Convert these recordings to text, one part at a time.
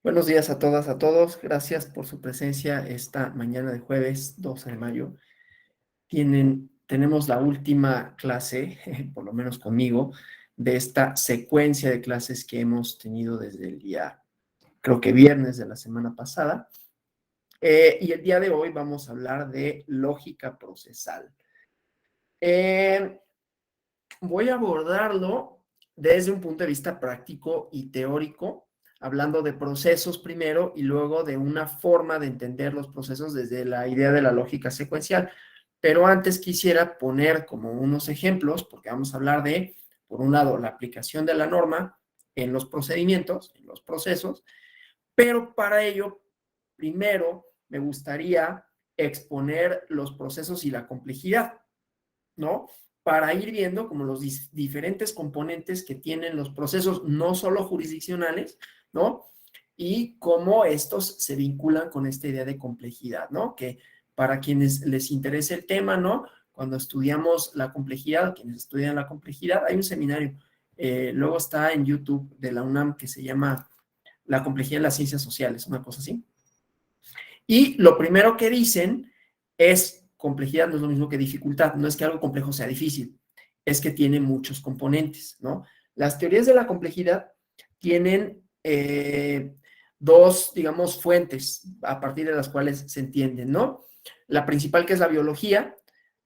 Buenos días a todas, a todos. Gracias por su presencia esta mañana de jueves 12 de mayo. Tenemos la última clase, por lo menos conmigo, de esta secuencia de clases que hemos tenido desde el día, creo que viernes de la semana pasada. Y el día de hoy vamos a hablar de lógica procesal. Voy a abordarlo desde un punto de vista práctico y teórico, hablando de procesos primero y luego de una forma de entender los procesos desde la idea de la lógica secuencial. Pero antes quisiera poner como unos ejemplos, porque vamos a hablar de, por un lado, la aplicación de la norma en los procedimientos, en los procesos, pero para ello, primero me gustaría exponer los procesos y la complejidad, ¿no? Para ir viendo como los diferentes componentes que tienen los procesos, no solo jurisdiccionales, ¿no? Y cómo estos se vinculan con esta idea de complejidad, ¿no? Que para quienes les interese el tema, ¿no? Cuando estudiamos la complejidad, quienes estudian la complejidad, hay un seminario, luego está en YouTube de la UNAM que se llama La complejidad en las ciencias sociales, una cosa así. Y lo primero que dicen es complejidad no es lo mismo que dificultad, no es que algo complejo sea difícil, es que tiene muchos componentes, ¿no? Las teorías de la complejidad tienen dos, digamos, fuentes a partir de las cuales se entienden, ¿no? La principal que es la biología,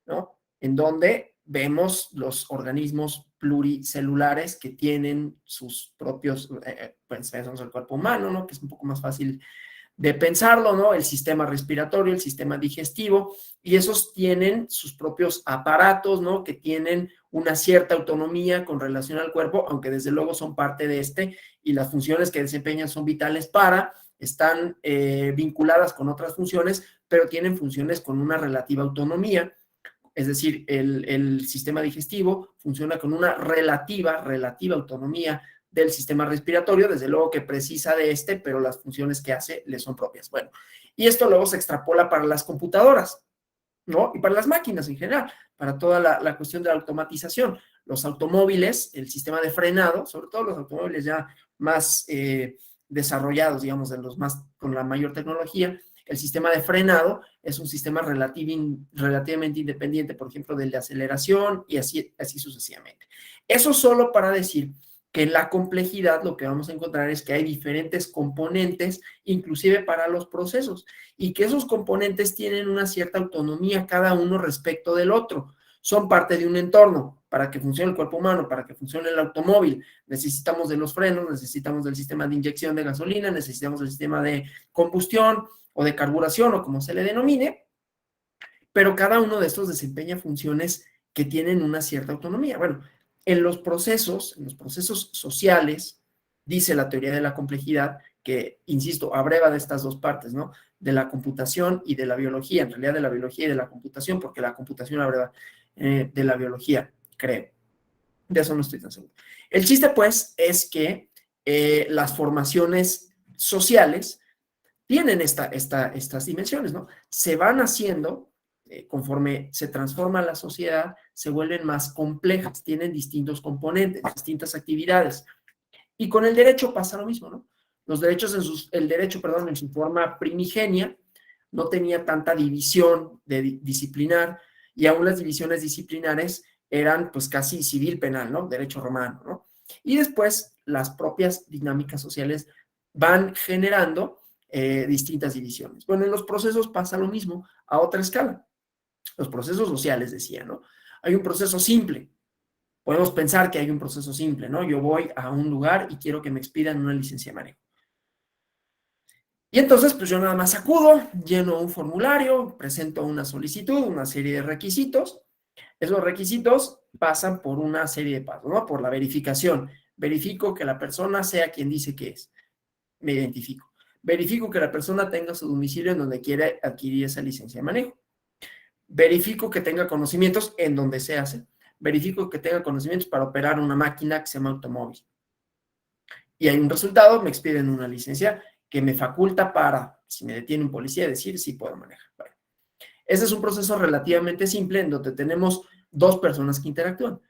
¿no? En donde vemos los organismos pluricelulares que tienen sus propios, pues pensamos el cuerpo humano, ¿no? Que es un poco más fácil de pensarlo, ¿no? El sistema respiratorio, el sistema digestivo, y esos tienen sus propios aparatos, ¿no? Que tienen una cierta autonomía con relación al cuerpo, aunque desde luego son parte de este, y las funciones que desempeñan son vitales están vinculadas con otras funciones, pero tienen funciones con una relativa autonomía. Es decir, el sistema digestivo funciona con una relativa autonomía del sistema respiratorio, desde luego que precisa de este, pero las funciones que hace le son propias. Bueno, y esto luego se extrapola para las computadoras, ¿no? Y para las máquinas en general, para toda la cuestión de la automatización. Los automóviles, el sistema de frenado, sobre todo los automóviles ya más desarrollados, digamos, de los más con la mayor tecnología, el sistema de frenado es un sistema relativamente independiente, por ejemplo, del de aceleración y así sucesivamente. Eso solo para decir que en la complejidad lo que vamos a encontrar es que hay diferentes componentes, inclusive para los procesos, y que esos componentes tienen una cierta autonomía cada uno respecto del otro. Son parte de un entorno. Para que funcione el cuerpo humano, para que funcione el automóvil, necesitamos de los frenos, necesitamos del sistema de inyección de gasolina, necesitamos del sistema de combustión o de carburación o como se le denomine, pero cada uno de estos desempeña funciones que tienen una cierta autonomía. Bueno, en los procesos sociales, dice la teoría de la complejidad, que, insisto, abreva de estas dos partes, ¿no? De la computación y de la biología, en realidad de la biología y de la computación, porque la computación abreva de la biología, creo. De eso no estoy tan seguro. El chiste, pues, es que las formaciones sociales tienen estas dimensiones, ¿no? Se van haciendo, conforme se transforma la sociedad, se vuelven más complejas, tienen distintos componentes, distintas actividades. Y con el derecho pasa lo mismo, ¿no? Los derechos el derecho, perdón, en su forma primigenia, no tenía tanta división disciplinar, y aún las divisiones disciplinares eran pues casi civil penal, ¿no? Derecho romano, ¿no? Y después las propias dinámicas sociales van generando distintas divisiones. Bueno, en los procesos pasa lo mismo a otra escala. Los procesos sociales, decía, ¿no? Hay un proceso simple. Podemos pensar que hay un proceso simple, ¿no? Yo voy a un lugar y quiero que me expidan una licencia de manejo. Y entonces, pues yo nada más acudo, lleno un formulario, presento una solicitud, una serie de requisitos. Esos requisitos pasan por una serie de pasos, ¿no? Por la verificación. Verifico que la persona sea quien dice que es. Me identifico. Verifico que la persona tenga su domicilio en donde quiere adquirir esa licencia de manejo. Verifico que tenga conocimientos en donde se hace. Verifico que tenga conocimientos para operar una máquina que se llama automóvil. Y hay un resultado, me expiden una licencia que me faculta para, si me detiene un policía, decir si puedo manejar. Bueno, ese es un proceso relativamente simple en donde tenemos dos personas que interactúan.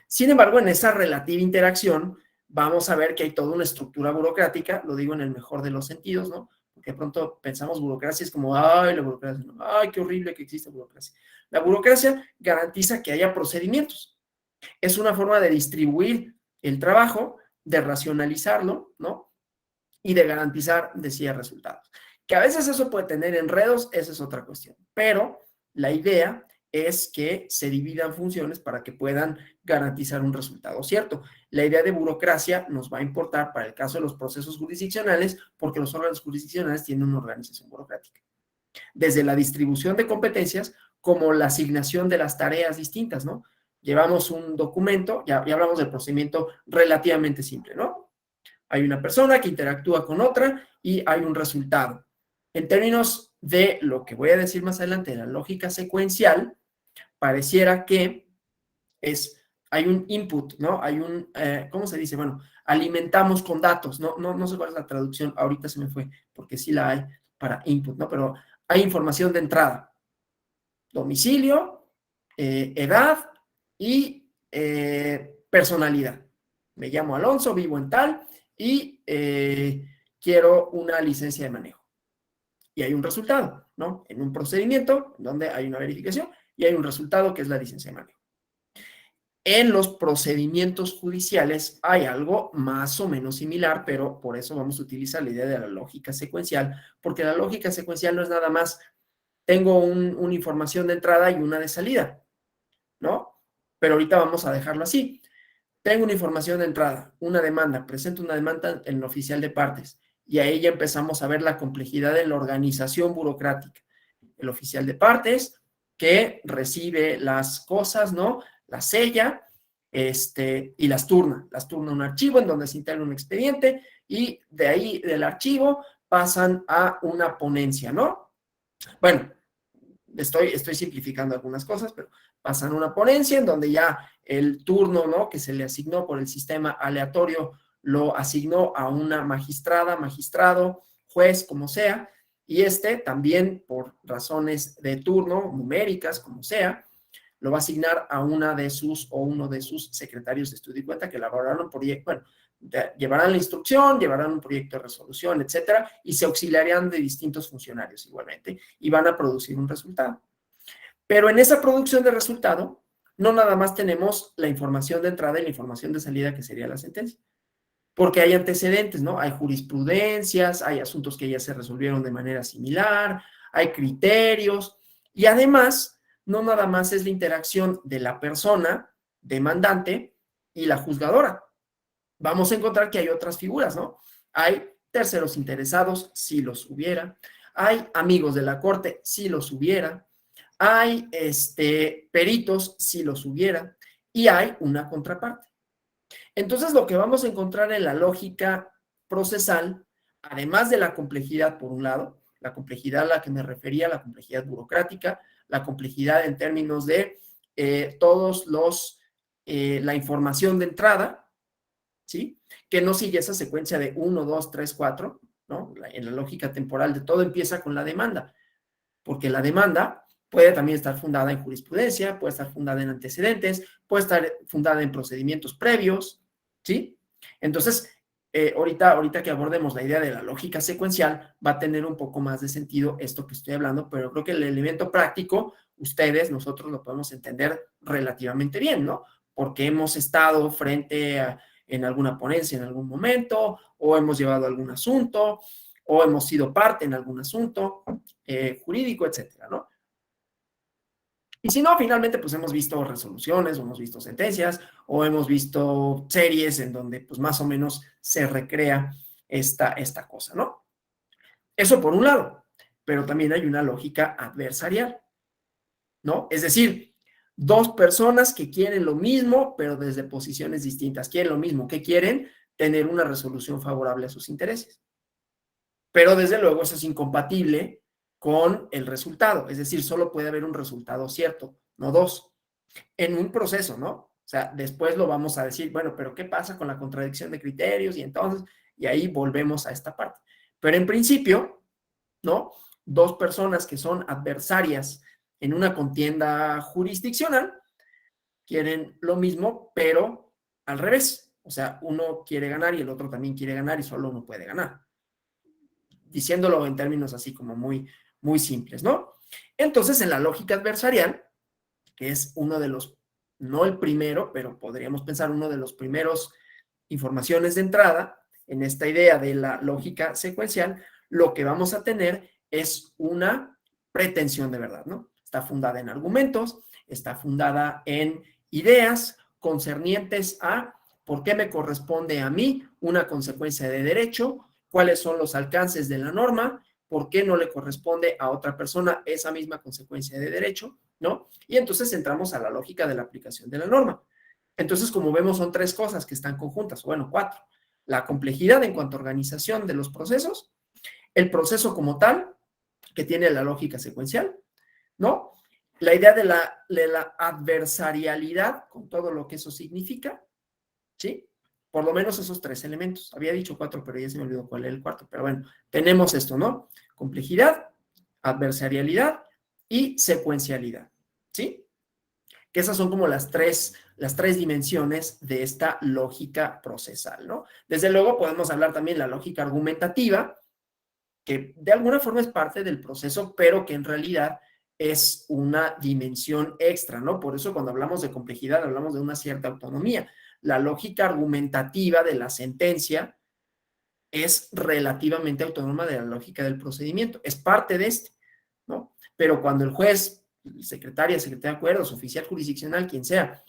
Sin embargo, en esa relativa interacción vamos a ver que hay toda una estructura burocrática, lo digo en el mejor de los sentidos, ¿no? Porque de pronto pensamos burocracia es como, ay, la burocracia, no, ay, qué horrible que exista burocracia. La burocracia garantiza que haya procedimientos. Es una forma de distribuir el trabajo, de racionalizarlo, ¿no? Y de garantizar, decía, resultados. Que a veces eso puede tener enredos, esa es otra cuestión. Pero la idea es que se dividan funciones para que puedan garantizar un resultado cierto. La idea de burocracia nos va a importar para el caso de los procesos jurisdiccionales, porque los órganos jurisdiccionales tienen una organización burocrática. Desde la distribución de competencias como la asignación de las tareas distintas, ¿no? Llevamos un documento, ya hablamos del procedimiento relativamente simple, ¿no? Hay una persona que interactúa con otra y hay un resultado. En términos de lo que voy a decir más adelante, de la lógica secuencial, pareciera que hay un input, ¿no? Hay un, ¿cómo se dice? Bueno, alimentamos con datos, no sé cuál es la traducción, ahorita se me fue, porque sí la hay para input, ¿no? Pero hay información de entrada, domicilio, edad y personalidad. Me llamo Alonso, vivo en tal y quiero una licencia de manejo. Y hay un resultado, ¿no? En un procedimiento donde hay una verificación y hay un resultado que es la licencia de manejo. En los procedimientos judiciales hay algo más o menos similar, pero por eso vamos a utilizar la idea de la lógica secuencial, porque la lógica secuencial no es nada más, tengo una información de entrada y una de salida, ¿no? Pero ahorita vamos a dejarlo así. Tengo una información de entrada, una demanda, presento una demanda en el oficial de partes y ahí ya empezamos a ver la complejidad de la organización burocrática. El oficial de partes que recibe las cosas, ¿no? Las sella, y las turna a un archivo en donde se integra un expediente y de ahí del archivo pasan a una ponencia, ¿no? Bueno, estoy simplificando algunas cosas, pero pasan a una ponencia en donde ya el turno, ¿no? Que se le asignó por el sistema aleatorio lo asignó a una magistrada, magistrado, juez, como sea, y también por razones de turno, numéricas, como sea, lo va a asignar a una de sus o uno de sus secretarios de estudio y cuenta que elaboraron un proyecto, bueno, llevarán la instrucción, llevarán un proyecto de resolución, etcétera, y se auxiliarán de distintos funcionarios igualmente y van a producir un resultado. Pero en esa producción de resultado, no nada más tenemos la información de entrada y la información de salida, que sería la sentencia, porque hay antecedentes, ¿no? Hay jurisprudencias, hay asuntos que ya se resolvieron de manera similar, hay criterios, y además, no nada más es la interacción de la persona demandante y la juzgadora. Vamos a encontrar que hay otras figuras, ¿no? Hay terceros interesados, si los hubiera, hay amigos de la corte, si los hubiera, hay peritos, si los hubiera, y hay una contraparte. Entonces, lo que vamos a encontrar en la lógica procesal, además de la complejidad, por un lado, la complejidad a la que me refería, la complejidad burocrática, la complejidad en términos de la información de entrada, ¿sí? Que no sigue esa secuencia de 1, 2, 3, 4, ¿no? En la lógica temporal de todo empieza con la demanda, porque la demanda puede también estar fundada en jurisprudencia, puede estar fundada en antecedentes, puede estar fundada en procedimientos previos, ¿sí? Entonces, ahorita que abordemos la idea de la lógica secuencial, va a tener un poco más de sentido esto que estoy hablando, pero creo que el elemento práctico, nosotros lo podemos entender relativamente bien, ¿no? Porque hemos estado en alguna ponencia en algún momento, o hemos llevado algún asunto, o hemos sido parte en algún asunto jurídico, etcétera, ¿no? Y si no, finalmente, pues hemos visto resoluciones, o hemos visto sentencias, o hemos visto series en donde, pues más o menos se recrea esta cosa, ¿no? Eso por un lado, pero también hay una lógica adversarial, ¿no? Es decir, dos personas que quieren lo mismo, pero desde posiciones distintas. Quieren lo mismo. ¿Qué quieren? Tener una resolución favorable a sus intereses. Pero desde luego eso es incompatible con el resultado. Es decir, solo puede haber un resultado cierto, no dos, en un proceso, ¿no? O sea, después lo vamos a decir, bueno, pero ¿qué pasa con la contradicción de criterios? Y entonces, y ahí volvemos a esta parte. Pero en principio, ¿no? Dos personas que son adversarias en una contienda jurisdiccional quieren lo mismo, pero al revés. O sea, uno quiere ganar y el otro también quiere ganar y solo uno puede ganar. Diciéndolo en términos así como muy, muy simples, ¿no? Entonces, en la lógica adversarial, que es uno de los, no el primero, pero podríamos pensar uno de los primeros informaciones de entrada en esta idea de la lógica secuencial, lo que vamos a tener es una pretensión de verdad, ¿no? Está fundada en argumentos, está fundada en ideas concernientes a por qué me corresponde a mí una consecuencia de derecho, cuáles son los alcances de la norma, por qué no le corresponde a otra persona esa misma consecuencia de derecho, ¿no? Y entonces entramos a la lógica de la aplicación de la norma. Entonces, como vemos, son tres cosas que están conjuntas, bueno, cuatro. La complejidad en cuanto a organización de los procesos, el proceso como tal, que tiene la lógica secuencial, ¿no? La idea de la adversarialidad, con todo lo que eso significa, ¿sí? Por lo menos esos tres elementos. Había dicho cuatro, pero ya se me olvidó cuál era el cuarto. Pero bueno, tenemos esto, ¿no? Complejidad, adversarialidad y secuencialidad, ¿sí? Que esas son como las tres dimensiones de esta lógica procesal, ¿no? Desde luego podemos hablar también de la lógica argumentativa, que de alguna forma es parte del proceso, pero que en realidad es una dimensión extra, ¿no? Por eso cuando hablamos de complejidad hablamos de una cierta autonomía. La lógica argumentativa de la sentencia es relativamente autónoma de la lógica del procedimiento, es parte de este, ¿no? Pero cuando el juez, secretaria de acuerdos, oficial jurisdiccional, quien sea,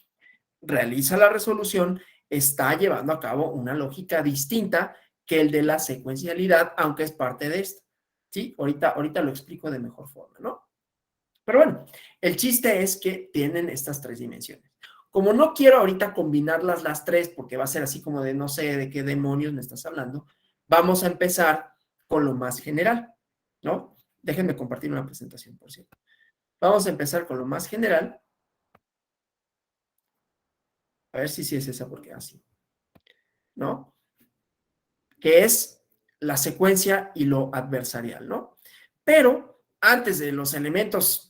realiza la resolución, está llevando a cabo una lógica distinta que el de la secuencialidad, aunque es parte de esta, ¿sí? Ahorita lo explico de mejor forma, ¿no? Pero bueno, el chiste es que tienen estas tres dimensiones. Como no quiero ahorita combinarlas las tres, porque va a ser así como de no sé de qué demonios me estás hablando, vamos a empezar con lo más general, ¿no? Déjenme compartir una presentación, por cierto. Vamos a empezar con lo más general. A ver si sí es esa, porque así, ¿no? Que es la secuencia y lo adversarial, ¿no? Pero antes de los elementos,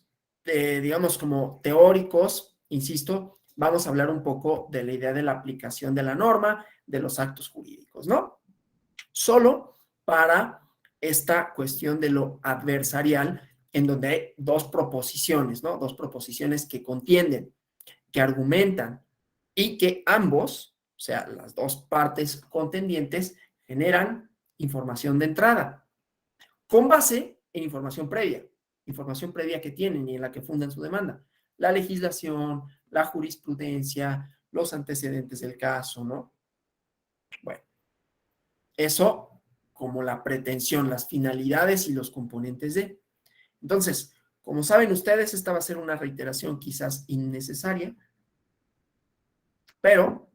digamos, como teóricos, insisto, vamos a hablar un poco de la idea de la aplicación de la norma, de los actos jurídicos, ¿no? Solo para esta cuestión de lo adversarial, en donde hay dos proposiciones, ¿no? Dos proposiciones que contienden, que argumentan y que ambos, o sea, las dos partes contendientes, generan información de entrada con base en información previa que tienen y en la que fundan su demanda. La legislación, la jurisprudencia, los antecedentes del caso, ¿no? Bueno, eso como la pretensión, las finalidades y los componentes de. Entonces, como saben ustedes, esta va a ser una reiteración quizás innecesaria, pero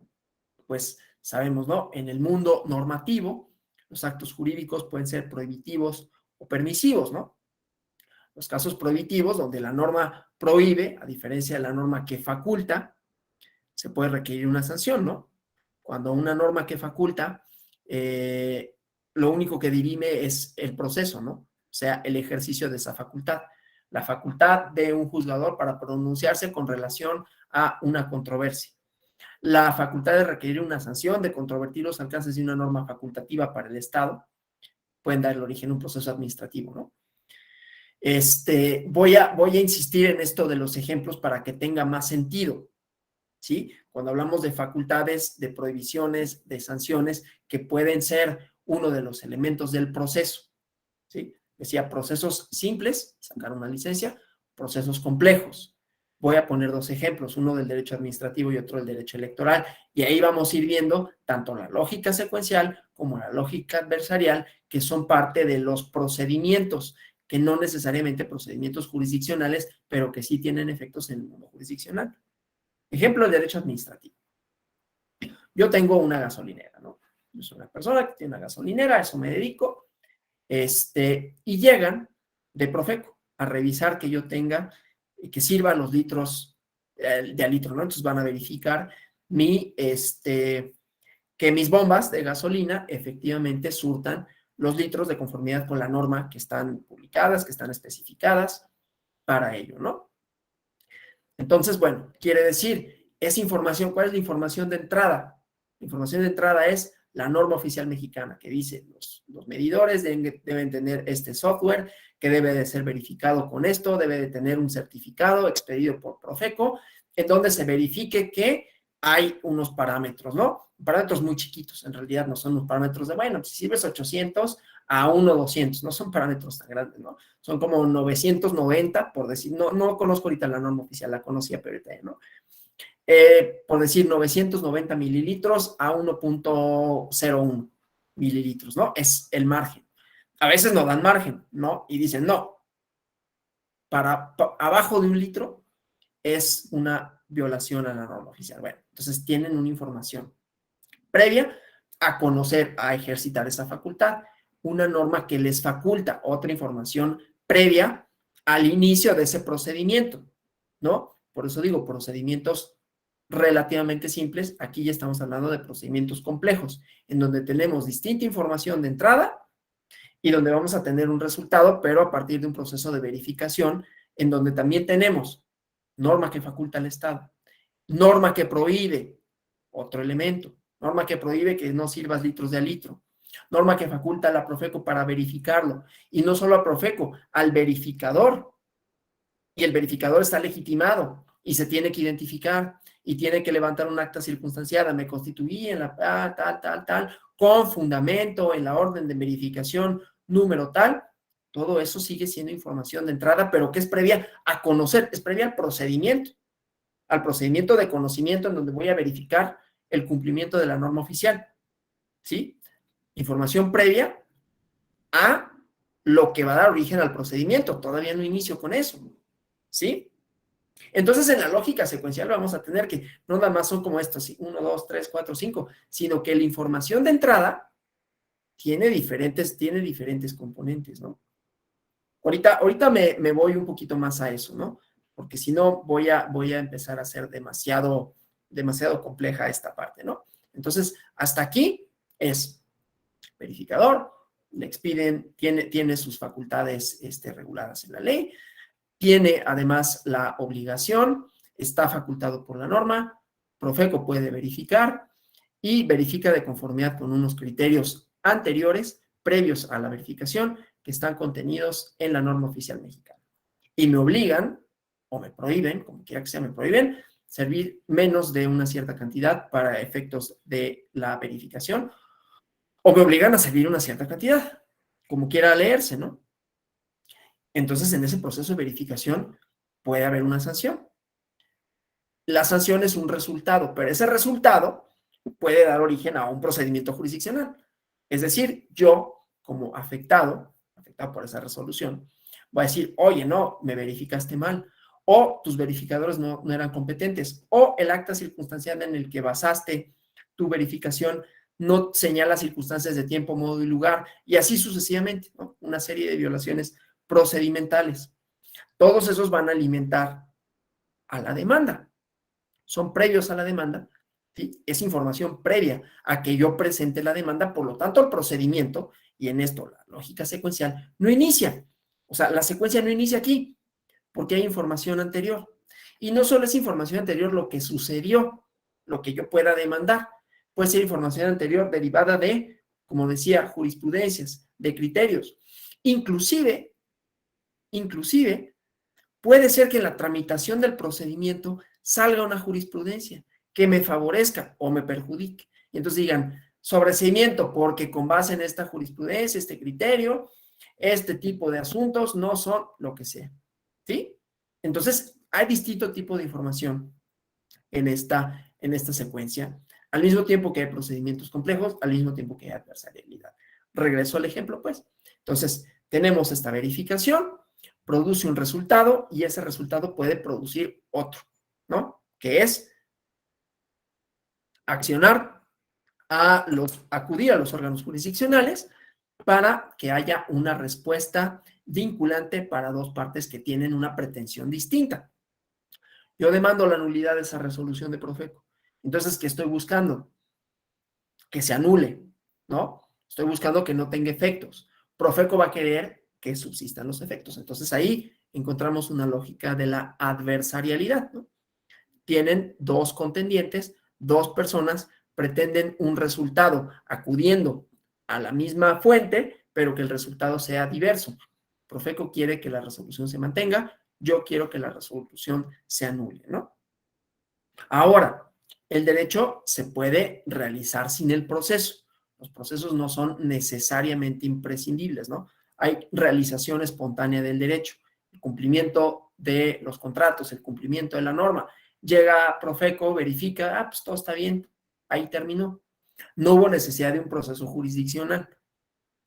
pues sabemos, ¿no? En el mundo normativo, los actos jurídicos pueden ser prohibitivos o permisivos, ¿no? Los casos prohibitivos, donde la norma prohíbe, a diferencia de la norma que faculta, se puede requerir una sanción, ¿no? Cuando una norma que faculta, lo único que dirime es el proceso, ¿no? O sea, el ejercicio de esa facultad. La facultad de un juzgador para pronunciarse con relación a una controversia. La facultad de requerir una sanción, de controvertir los alcances de una norma facultativa para el Estado, pueden dar el origen a un proceso administrativo, ¿no? Voy a insistir en esto de los ejemplos para que tenga más sentido, ¿sí? Cuando hablamos de facultades, de prohibiciones, de sanciones, que pueden ser uno de los elementos del proceso, ¿sí? Decía procesos simples, sacar una licencia, procesos complejos. Voy a poner dos ejemplos, uno del derecho administrativo y otro del derecho electoral, y ahí vamos a ir viendo tanto la lógica secuencial como la lógica adversarial, que son parte de los procedimientos, que no necesariamente procedimientos jurisdiccionales, pero que sí tienen efectos en el mundo jurisdiccional. Ejemplo, el derecho administrativo. Yo tengo una gasolinera, ¿no? Yo soy una persona que tiene una gasolinera, a eso me dedico, y llegan de Profeco a revisar que yo tenga, que sirva los litros de a litro, ¿no? Entonces van a verificar que mis bombas de gasolina efectivamente surtan los litros de conformidad con la norma que están publicadas, que están especificadas para ello, ¿no? Entonces, bueno, quiere decir, esa información, ¿cuál es la información de entrada? La información de entrada es la norma oficial mexicana que dice los medidores deben tener este software que debe de ser verificado con esto, debe de tener un certificado expedido por Profeco, en donde se verifique que hay unos parámetros, ¿no? Parámetros muy chiquitos, en realidad no son unos parámetros de, bueno, si sirves 800 a 1,200, no son parámetros tan grandes, ¿no? Son como 990, por decir, no conozco ahorita la norma oficial, la conocía, pero ahorita, ¿no? Por decir 990 mililitros a 1,01 mililitros, ¿no? Es el margen. A veces no dan margen, ¿no? Y dicen, no, abajo de 1 litro es una violación a la norma oficial. Bueno, entonces tienen una información previa a conocer, a ejercitar esa facultad, una norma que les faculta otra información previa al inicio de ese procedimiento, ¿no? Por eso digo, procedimientos relativamente simples, aquí ya estamos hablando de procedimientos complejos, en donde tenemos distinta información de entrada y donde vamos a tener un resultado, pero a partir de un proceso de verificación, en donde también tenemos norma que faculta al Estado, norma que prohíbe, otro elemento, norma que prohíbe que no sirvas litros de a litro, norma que faculta a la Profeco para verificarlo, y no solo a Profeco, al verificador, y el verificador está legitimado y se tiene que identificar y tiene que levantar un acta circunstanciada, me constituí en la tal, con fundamento en la orden de verificación número tal, todo eso sigue siendo información de entrada, pero que es previa a conocer, es previa al procedimiento de conocimiento en donde voy a verificar el cumplimiento de la norma oficial, ¿sí? Información previa a lo que va a dar origen al procedimiento, todavía no inicio con eso, ¿sí? Entonces, en la lógica secuencial vamos a tener que no nada más son como estos, 1, 2, 3, 4, 5, sino que la información de entrada tiene diferentes componentes, ¿no? Ahorita me voy un poquito más a eso, ¿no? Porque si no voy a empezar a hacer demasiado compleja esta parte, ¿no? Entonces, hasta aquí es verificador, le expiden, tiene sus facultades reguladas en la ley, tiene además la obligación, está facultado por la norma, Profeco puede verificar y verifica de conformidad con unos criterios anteriores, previos a la verificación, que están contenidos en la norma oficial mexicana. Y me obligan, o me prohíben, como quiera que sea, me prohíben, servir menos de una cierta cantidad para efectos de la verificación, o me obligan a servir una cierta cantidad, como quiera leerse, ¿no? Entonces, en ese proceso de verificación puede haber una sanción. La sanción es un resultado, pero ese resultado puede dar origen a un procedimiento jurisdiccional. Es decir, yo, como afectado por esa resolución, voy a decir, oye, no, me verificaste mal, o tus verificadores no eran competentes, o el acta circunstancial en el que basaste tu verificación no señala circunstancias de tiempo, modo y lugar, y así sucesivamente, ¿no? Una serie de violaciones procedimentales. Todos esos van a alimentar a la demanda. Son previos a la demanda, ¿sí? Es información previa a que yo presente la demanda, por lo tanto el procedimiento, y en esto la lógica secuencial, no inicia. O sea, la secuencia no inicia aquí, porque hay información anterior. Y no solo es información anterior lo que sucedió, lo que yo pueda demandar, puede ser información anterior derivada de, como decía, jurisprudencias, de criterios. Inclusive, puede ser que en la tramitación del procedimiento salga una jurisprudencia que me favorezca o me perjudique. Y entonces digan, sobreseimiento, porque con base en esta jurisprudencia, este criterio, este tipo de asuntos no son lo que sea. ¿Sí? Entonces, hay distinto tipo de información en esta secuencia, al mismo tiempo que hay procedimientos complejos, al mismo tiempo que hay adversarialidad. Regreso al ejemplo, pues. Entonces, tenemos esta verificación, produce un resultado y ese resultado puede producir otro, ¿no? Que es acudir a los órganos jurisdiccionales para que haya una respuesta vinculante para dos partes que tienen una pretensión distinta. Yo demando la nulidad de esa resolución de Profeco. Entonces, ¿qué estoy buscando? Que se anule, ¿no? Estoy buscando que no tenga efectos. Profeco va a querer que subsistan los efectos. Entonces, ahí encontramos una lógica de la adversarialidad, ¿no? Tienen dos contendientes, dos personas pretenden un resultado acudiendo a la misma fuente, pero que el resultado sea diverso. Profeco quiere que la resolución se mantenga, yo quiero que la resolución se anule, ¿no? Ahora, el derecho se puede realizar sin el proceso. Los procesos no son necesariamente imprescindibles, ¿no? Hay realización espontánea del derecho, el cumplimiento de los contratos, el cumplimiento de la norma. Llega Profeco, verifica, pues todo está bien, ahí terminó. No hubo necesidad de un proceso jurisdiccional,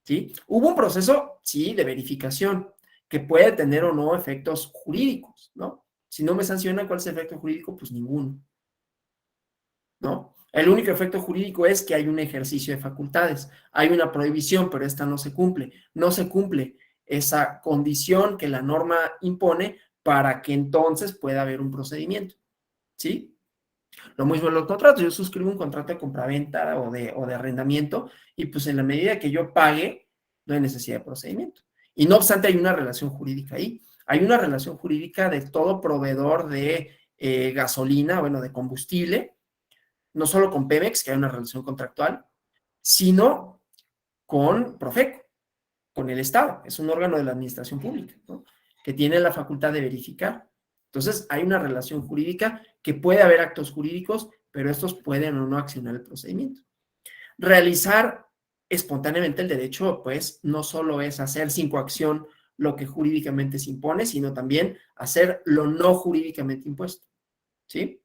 ¿sí? Hubo un proceso, sí, de verificación, que puede tener o no efectos jurídicos, ¿no? Si no me sancionan, ¿cuál es el efecto jurídico? Pues ninguno, ¿no? El único efecto jurídico es que hay un ejercicio de facultades, hay una prohibición, pero esta no se cumple. No se cumple esa condición que la norma impone para que entonces pueda haber un procedimiento, ¿sí? Lo mismo en los contratos, yo suscribo un contrato de compraventa o de arrendamiento y pues en la medida que yo pague, no hay necesidad de procedimiento. Y no obstante, hay una relación jurídica ahí. Hay una relación jurídica de todo proveedor de gasolina, bueno, de combustible, no solo con Pemex, que hay una relación contractual, sino con Profeco, con el Estado. Es un órgano de la administración pública, ¿no? Que tiene la facultad de verificar. Entonces, hay una relación jurídica que puede haber actos jurídicos, pero estos pueden o no accionar el procedimiento. Realizar espontáneamente el derecho, pues, no solo es hacer sin coacción lo que jurídicamente se impone, sino también hacer lo no jurídicamente impuesto, ¿sí?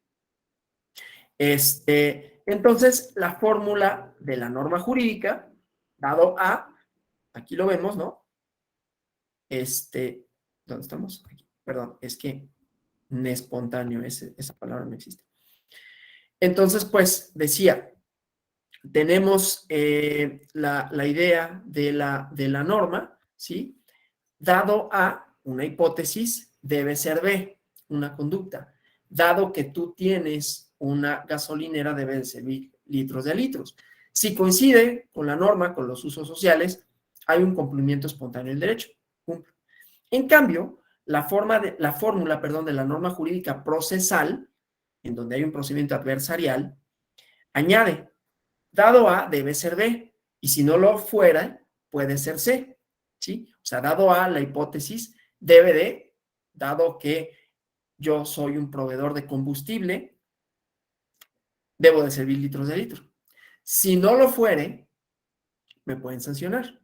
Entonces, la fórmula de la norma jurídica, dado a, aquí lo vemos, ¿no? ¿Dónde estamos? Aquí. Perdón, es que espontáneo, esa palabra no existe. Entonces, pues, decía, tenemos la idea de la norma, ¿sí? Dado a una hipótesis, debe ser B, una conducta. Dado que tú tienes una gasolinera, debe de servir litros de litros. Si coincide con la norma, con los usos sociales, hay un cumplimiento espontáneo del derecho. Cumple. En cambio, la fórmula, perdón, de la norma jurídica procesal, en donde hay un procedimiento adversarial, añade, dado A debe ser B, y si no lo fuera, puede ser C, ¿sí? O sea, dado A, la hipótesis debe de, dado que yo soy un proveedor de combustible, debo de servir litros de litro. Si no lo fuere, me pueden sancionar.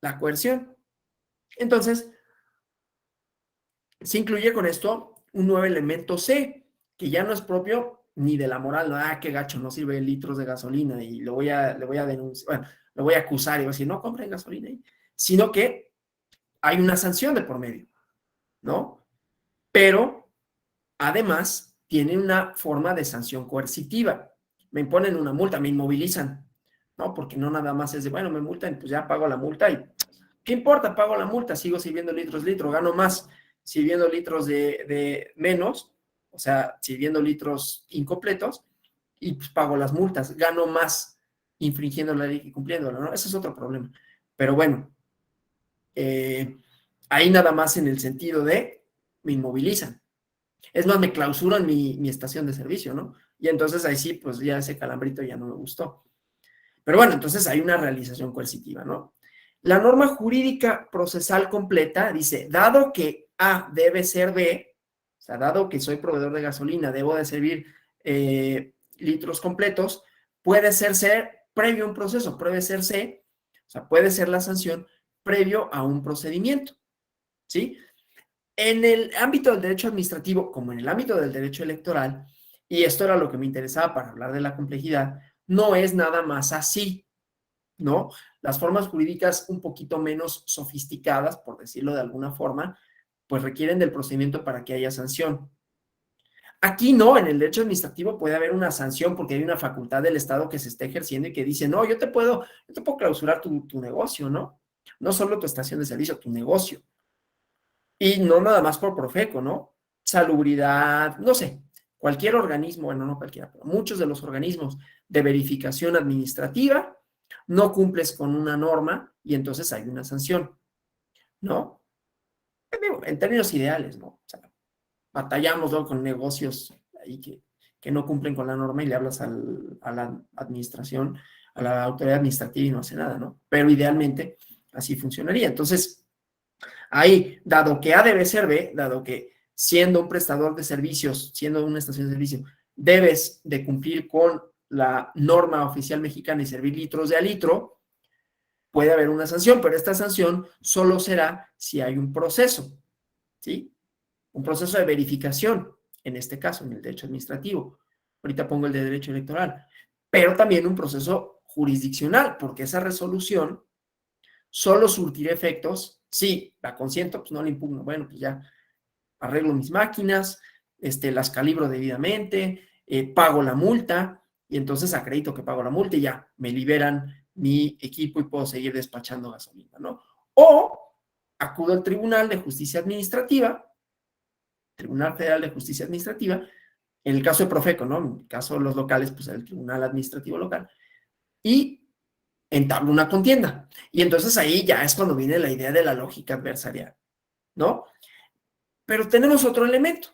La coerción. Entonces, se incluye con esto un nuevo elemento C, que ya no es propio ni de la moral, no, qué gacho, no sirve litros de gasolina y le voy a denunciar, bueno, lo voy a acusar y voy a decir, no compren gasolina ahí, sino que hay una sanción de por medio, ¿no? Pero, además, tiene una forma de sanción coercitiva. Me imponen una multa, me inmovilizan, ¿no? Porque no nada más es de, bueno, me multan, pues ya pago la multa y ¿qué importa? Pago la multa, sigo sirviendo litros, gano más sirviendo litros de menos, o sea, sirviendo litros incompletos, y pues pago las multas, gano más infringiendo la ley que cumpliéndola, ¿no? Ese es otro problema. Pero bueno, ahí nada más en el sentido de me inmovilizan. Es más, me clausuran mi estación de servicio, ¿no? Y entonces ahí sí, pues ya ese calambrito ya no me gustó. Pero bueno, entonces hay una realización coercitiva, ¿no? La norma jurídica procesal completa dice, dado que A debe ser B, o sea, dado que soy proveedor de gasolina, debo de servir litros completos, puede ser C previo a un proceso, puede ser C, o sea, puede ser la sanción previo a un procedimiento, ¿sí? En el ámbito del derecho administrativo, como en el ámbito del derecho electoral, y esto era lo que me interesaba para hablar de la complejidad, no es nada más así, ¿no? Las formas jurídicas un poquito menos sofisticadas, por decirlo de alguna forma, pues requieren del procedimiento para que haya sanción. Aquí no, en el derecho administrativo puede haber una sanción porque hay una facultad del Estado que se está ejerciendo y que dice, no, yo te puedo clausurar tu negocio, ¿no? No solo tu estación de servicio, tu negocio. Y no nada más por Profeco, ¿no? Salubridad, no sé, cualquier organismo, bueno, no cualquiera, pero muchos de los organismos de verificación administrativa no cumples con una norma y entonces hay una sanción, ¿no? En términos ideales, ¿no? O sea, batallamos luego con negocios ahí que que no cumplen con la norma y le hablas a la administración, a la autoridad administrativa y no hace nada, ¿no? Pero idealmente así funcionaría. Entonces, ahí, dado que A debe ser B, dado que siendo un prestador de servicios, siendo una estación de servicio, debes de cumplir con la norma oficial mexicana y servir litros de a litro, puede haber una sanción, pero esta sanción solo será si hay un proceso, ¿sí? Un proceso de verificación, en este caso, en el derecho administrativo. Ahorita pongo el de derecho electoral, pero también un proceso jurisdiccional, porque esa resolución solo surtirá efectos si la consiento, pues no la impugno. Bueno, pues ya arreglo mis máquinas, las calibro debidamente, pago la multa y entonces acredito que pago la multa y ya me liberan mi equipo y puedo seguir despachando gasolina, ¿no? O acudo al Tribunal de Justicia Administrativa, Tribunal Federal de Justicia Administrativa, en el caso de Profeco, ¿no? En el caso de los locales, pues el Tribunal Administrativo Local, y entablo una contienda. Y entonces ahí ya es cuando viene la idea de la lógica adversarial, ¿no? Pero tenemos otro elemento,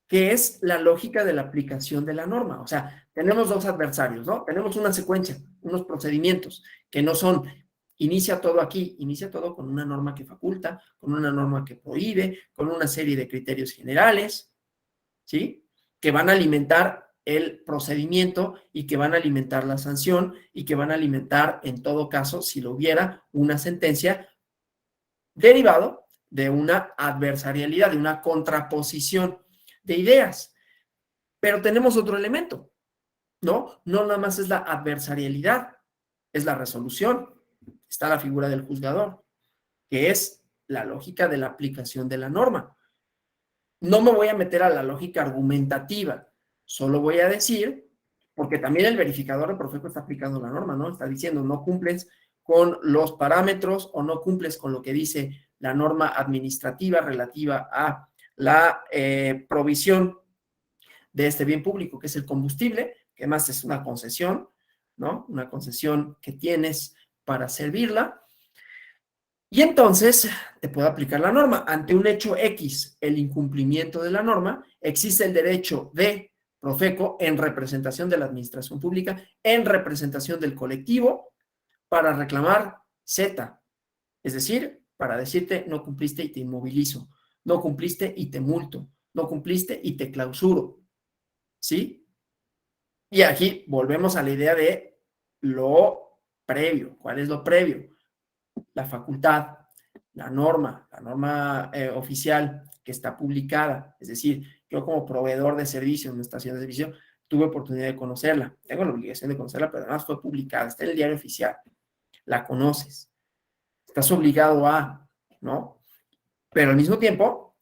que es la lógica de la aplicación de la norma. O sea, tenemos dos adversarios, ¿no? Tenemos una secuencia, unos procedimientos que no son inicia todo aquí, inicia todo con una norma que faculta, con una norma que prohíbe, con una serie de criterios generales, ¿sí? Que van a alimentar el procedimiento y que van a alimentar la sanción y que van a alimentar, en todo caso, si lo hubiera, una sentencia derivado de una adversarialidad, de una contraposición de ideas. Pero tenemos otro elemento, ¿no? No nada más es la adversarialidad, es la resolución. Está la figura del juzgador, que es la lógica de la aplicación de la norma. No me voy a meter a la lógica argumentativa, solo voy a decir, porque también el verificador de Profeco está aplicando la norma, ¿no? Está diciendo, no cumples con los parámetros o no cumples con lo que dice la norma administrativa relativa a la provisión de este bien público, que es el combustible, que además es una concesión, ¿no? Una concesión que tienes para servirla. Y entonces te puedo aplicar la norma. Ante un hecho X, el incumplimiento de la norma, existe el derecho de Profeco en representación de la administración pública, en representación del colectivo, para reclamar Z. Es decir, para decirte no cumpliste y te inmovilizo, no cumpliste y te multo, no cumpliste y te clausuro. ¿Sí? Y aquí volvemos a la idea de lo previo. ¿Cuál es lo previo? La facultad, la norma oficial que está publicada. Es decir, yo como proveedor de servicio en una estación de servicio tuve oportunidad de conocerla. Tengo la obligación de conocerla, pero además fue publicada. Está en el diario oficial. La conoces. Estás obligado a, ¿no? Pero al mismo tiempo,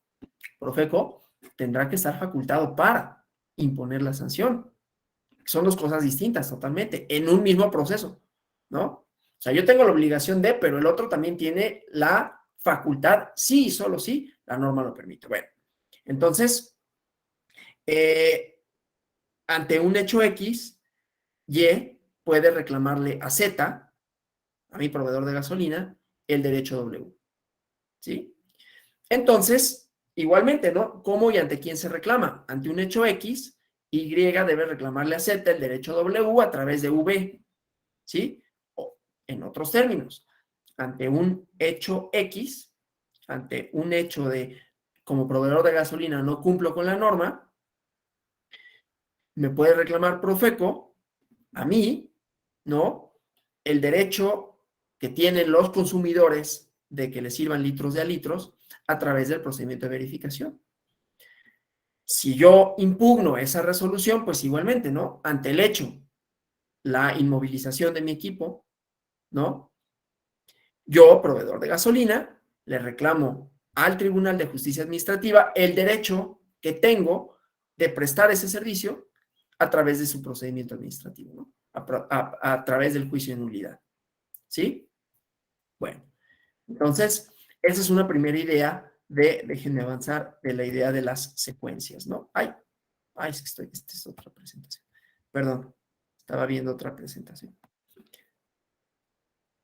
Profeco tendrá que estar facultado para imponer la sanción. Son dos cosas distintas totalmente, en un mismo proceso, ¿no? O sea, yo tengo la obligación de, pero el otro también tiene la facultad, sí y solo sí, la norma lo permite. Bueno, entonces, ante un hecho X, Y puede reclamarle a Z, a mi proveedor de gasolina, el derecho W, ¿sí? Entonces, igualmente, ¿no? ¿Cómo y ante quién se reclama? Ante un hecho X, Y debe reclamarle a Z el derecho W a través de V, ¿sí? O, en otros términos, ante un hecho X, ante un hecho de, como proveedor de gasolina no cumplo con la norma, me puede reclamar Profeco, a mí, ¿no? El derecho que tienen los consumidores de que les sirvan litros de a litros a través del procedimiento de verificación. Si yo impugno esa resolución, pues igualmente, ¿no? Ante el hecho, la inmovilización de mi equipo, ¿no? Yo, proveedor de gasolina, le reclamo al Tribunal de Justicia Administrativa el derecho que tengo de prestar ese servicio a través de su procedimiento administrativo, ¿no? A través del juicio de nulidad. ¿Sí? Bueno, entonces, esa es una primera idea déjenme avanzar, de la idea de las secuencias, ¿no? Es que esta es otra presentación. Perdón, estaba viendo otra presentación.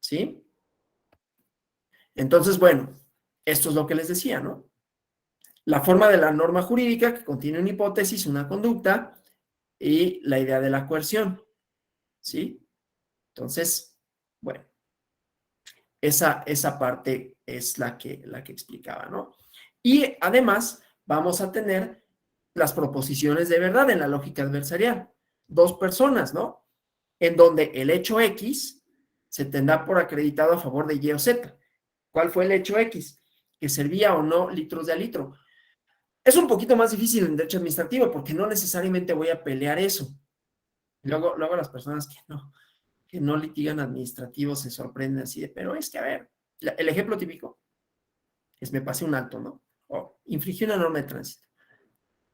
¿Sí? Entonces, bueno, esto es lo que les decía, ¿no? La forma de la norma jurídica que contiene una hipótesis, una conducta, y la idea de la coerción, ¿sí? Entonces, bueno, esa parte es la que explicaba, ¿no? Y además vamos a tener las proposiciones de verdad en la lógica adversarial. Dos personas, ¿no? En donde el hecho X se tendrá por acreditado a favor de Y o Z. ¿Cuál fue el hecho X? Que servía o no litros de a litro. Es un poquito más difícil en derecho administrativo porque no necesariamente voy a pelear eso. Luego las personas que no litigan administrativos se sorprenden así de, pero es que, a ver, el ejemplo típico es me pasé un alto, ¿no? O infringí una norma de tránsito.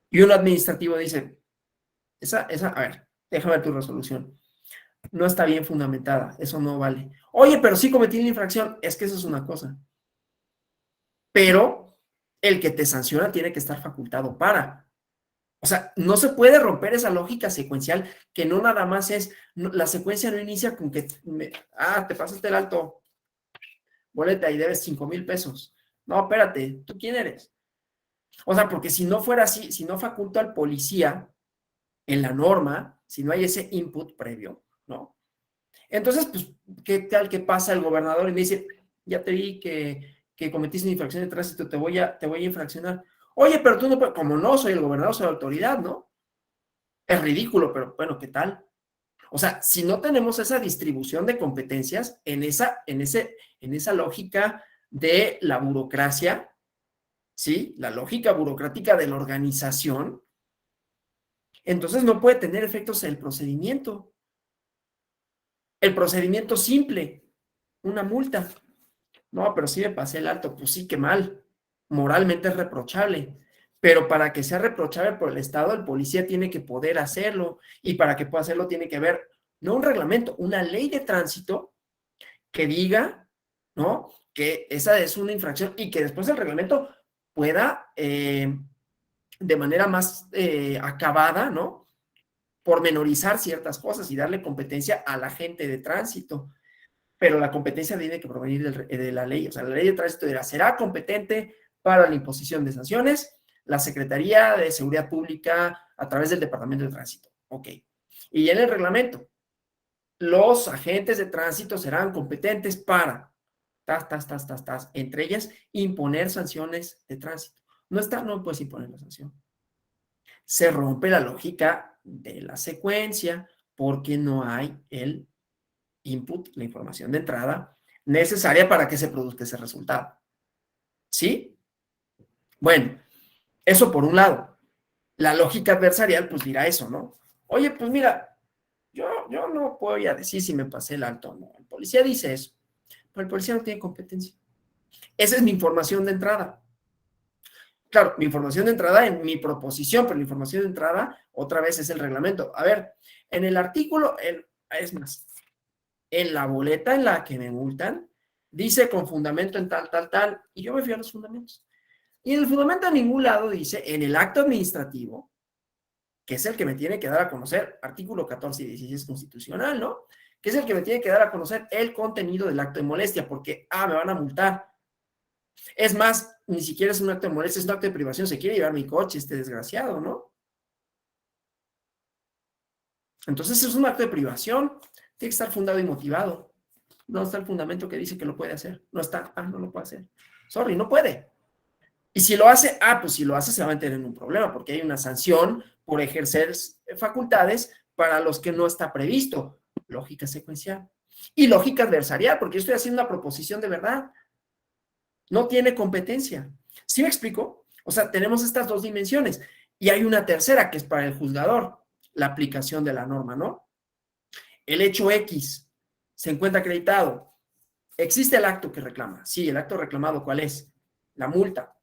Y un administrativo dice, a ver, déjame ver tu resolución. No está bien fundamentada, eso no vale. Oye, pero sí cometí una infracción, es que eso es una cosa. Pero el que te sanciona tiene que estar facultado para. O sea, no se puede romper esa lógica secuencial que no nada más es, la secuencia no inicia con que, te pasaste el alto, boleta y debes 5,000 pesos. No, espérate, ¿tú quién eres? O sea, porque si no fuera así, si no faculto al policía en la norma, si no hay ese input previo, ¿no? Entonces, pues, ¿qué tal que pasa el gobernador y me dice, ya te vi que cometiste una infracción de tránsito, te voy a infraccionar? Oye, pero tú no puedes, como no soy el gobernador, soy la autoridad, ¿no? Es ridículo, pero bueno, ¿qué tal? O sea, si no tenemos esa distribución de competencias en esa lógica de la burocracia, ¿sí? La lógica burocrática de la organización, entonces no puede tener efectos en el procedimiento. El procedimiento simple, una multa. No, pero sí me pasé el alto, pues sí, qué mal. Moralmente es reprochable. Pero para que sea reprochable por el Estado, el policía tiene que poder hacerlo. Y para que pueda hacerlo, tiene que haber, no un reglamento, una ley de tránsito que diga, ¿no? Que esa es una infracción y que después el reglamento pueda, de manera más acabada, ¿no? Pormenorizar ciertas cosas y darle competencia a la gente de tránsito. Pero la competencia tiene que provenir de la ley. O sea, la ley de tránsito dirá, será competente para la imposición de sanciones la Secretaría de Seguridad Pública a través del Departamento de Tránsito. Ok. Y en el reglamento, los agentes de tránsito serán competentes para, entre ellas, imponer sanciones de tránsito. No está, no puedes imponer la sanción. Se rompe la lógica de la secuencia porque no hay el input, la información de entrada necesaria para que se produzca ese resultado. ¿Sí? Bueno, eso por un lado. La lógica adversarial pues dirá eso, ¿no? Oye, pues mira, yo no voy a decir si me pasé el alto o no. El policía dice eso, pero el policía no tiene competencia. Esa es mi información de entrada. Claro, mi información de entrada en mi proposición, pero la información de entrada otra vez es el reglamento. A ver, en el artículo, es más, en la boleta en la que me multan, dice con fundamento en tal, y yo me fui a los fundamentos. Y en el fundamento a ningún lado dice, en el acto administrativo, que es el que me tiene que dar a conocer, artículo 14 y 16 constitucional, ¿no? Que es el que me tiene que dar a conocer el contenido del acto de molestia, porque, me van a multar. Es más, ni siquiera es un acto de molestia, es un acto de privación, se quiere llevar mi coche, este desgraciado, ¿no? Entonces es un acto de privación, tiene que estar fundado y motivado. No está el fundamento que dice que lo puede hacer. No está, no lo puede hacer. Sorry, no puede. Y si lo hace, pues si lo hace se va a meter en un problema porque hay una sanción por ejercer facultades para los que no está previsto. Lógica secuencial. Y lógica adversarial, porque yo estoy haciendo una proposición de verdad. No tiene competencia. ¿Sí me explico? O sea, tenemos estas dos dimensiones. Y hay una tercera que es para el juzgador, la aplicación de la norma, ¿no? El hecho X se encuentra acreditado. ¿Existe el acto que reclama? Sí, el acto reclamado, ¿cuál es? La multa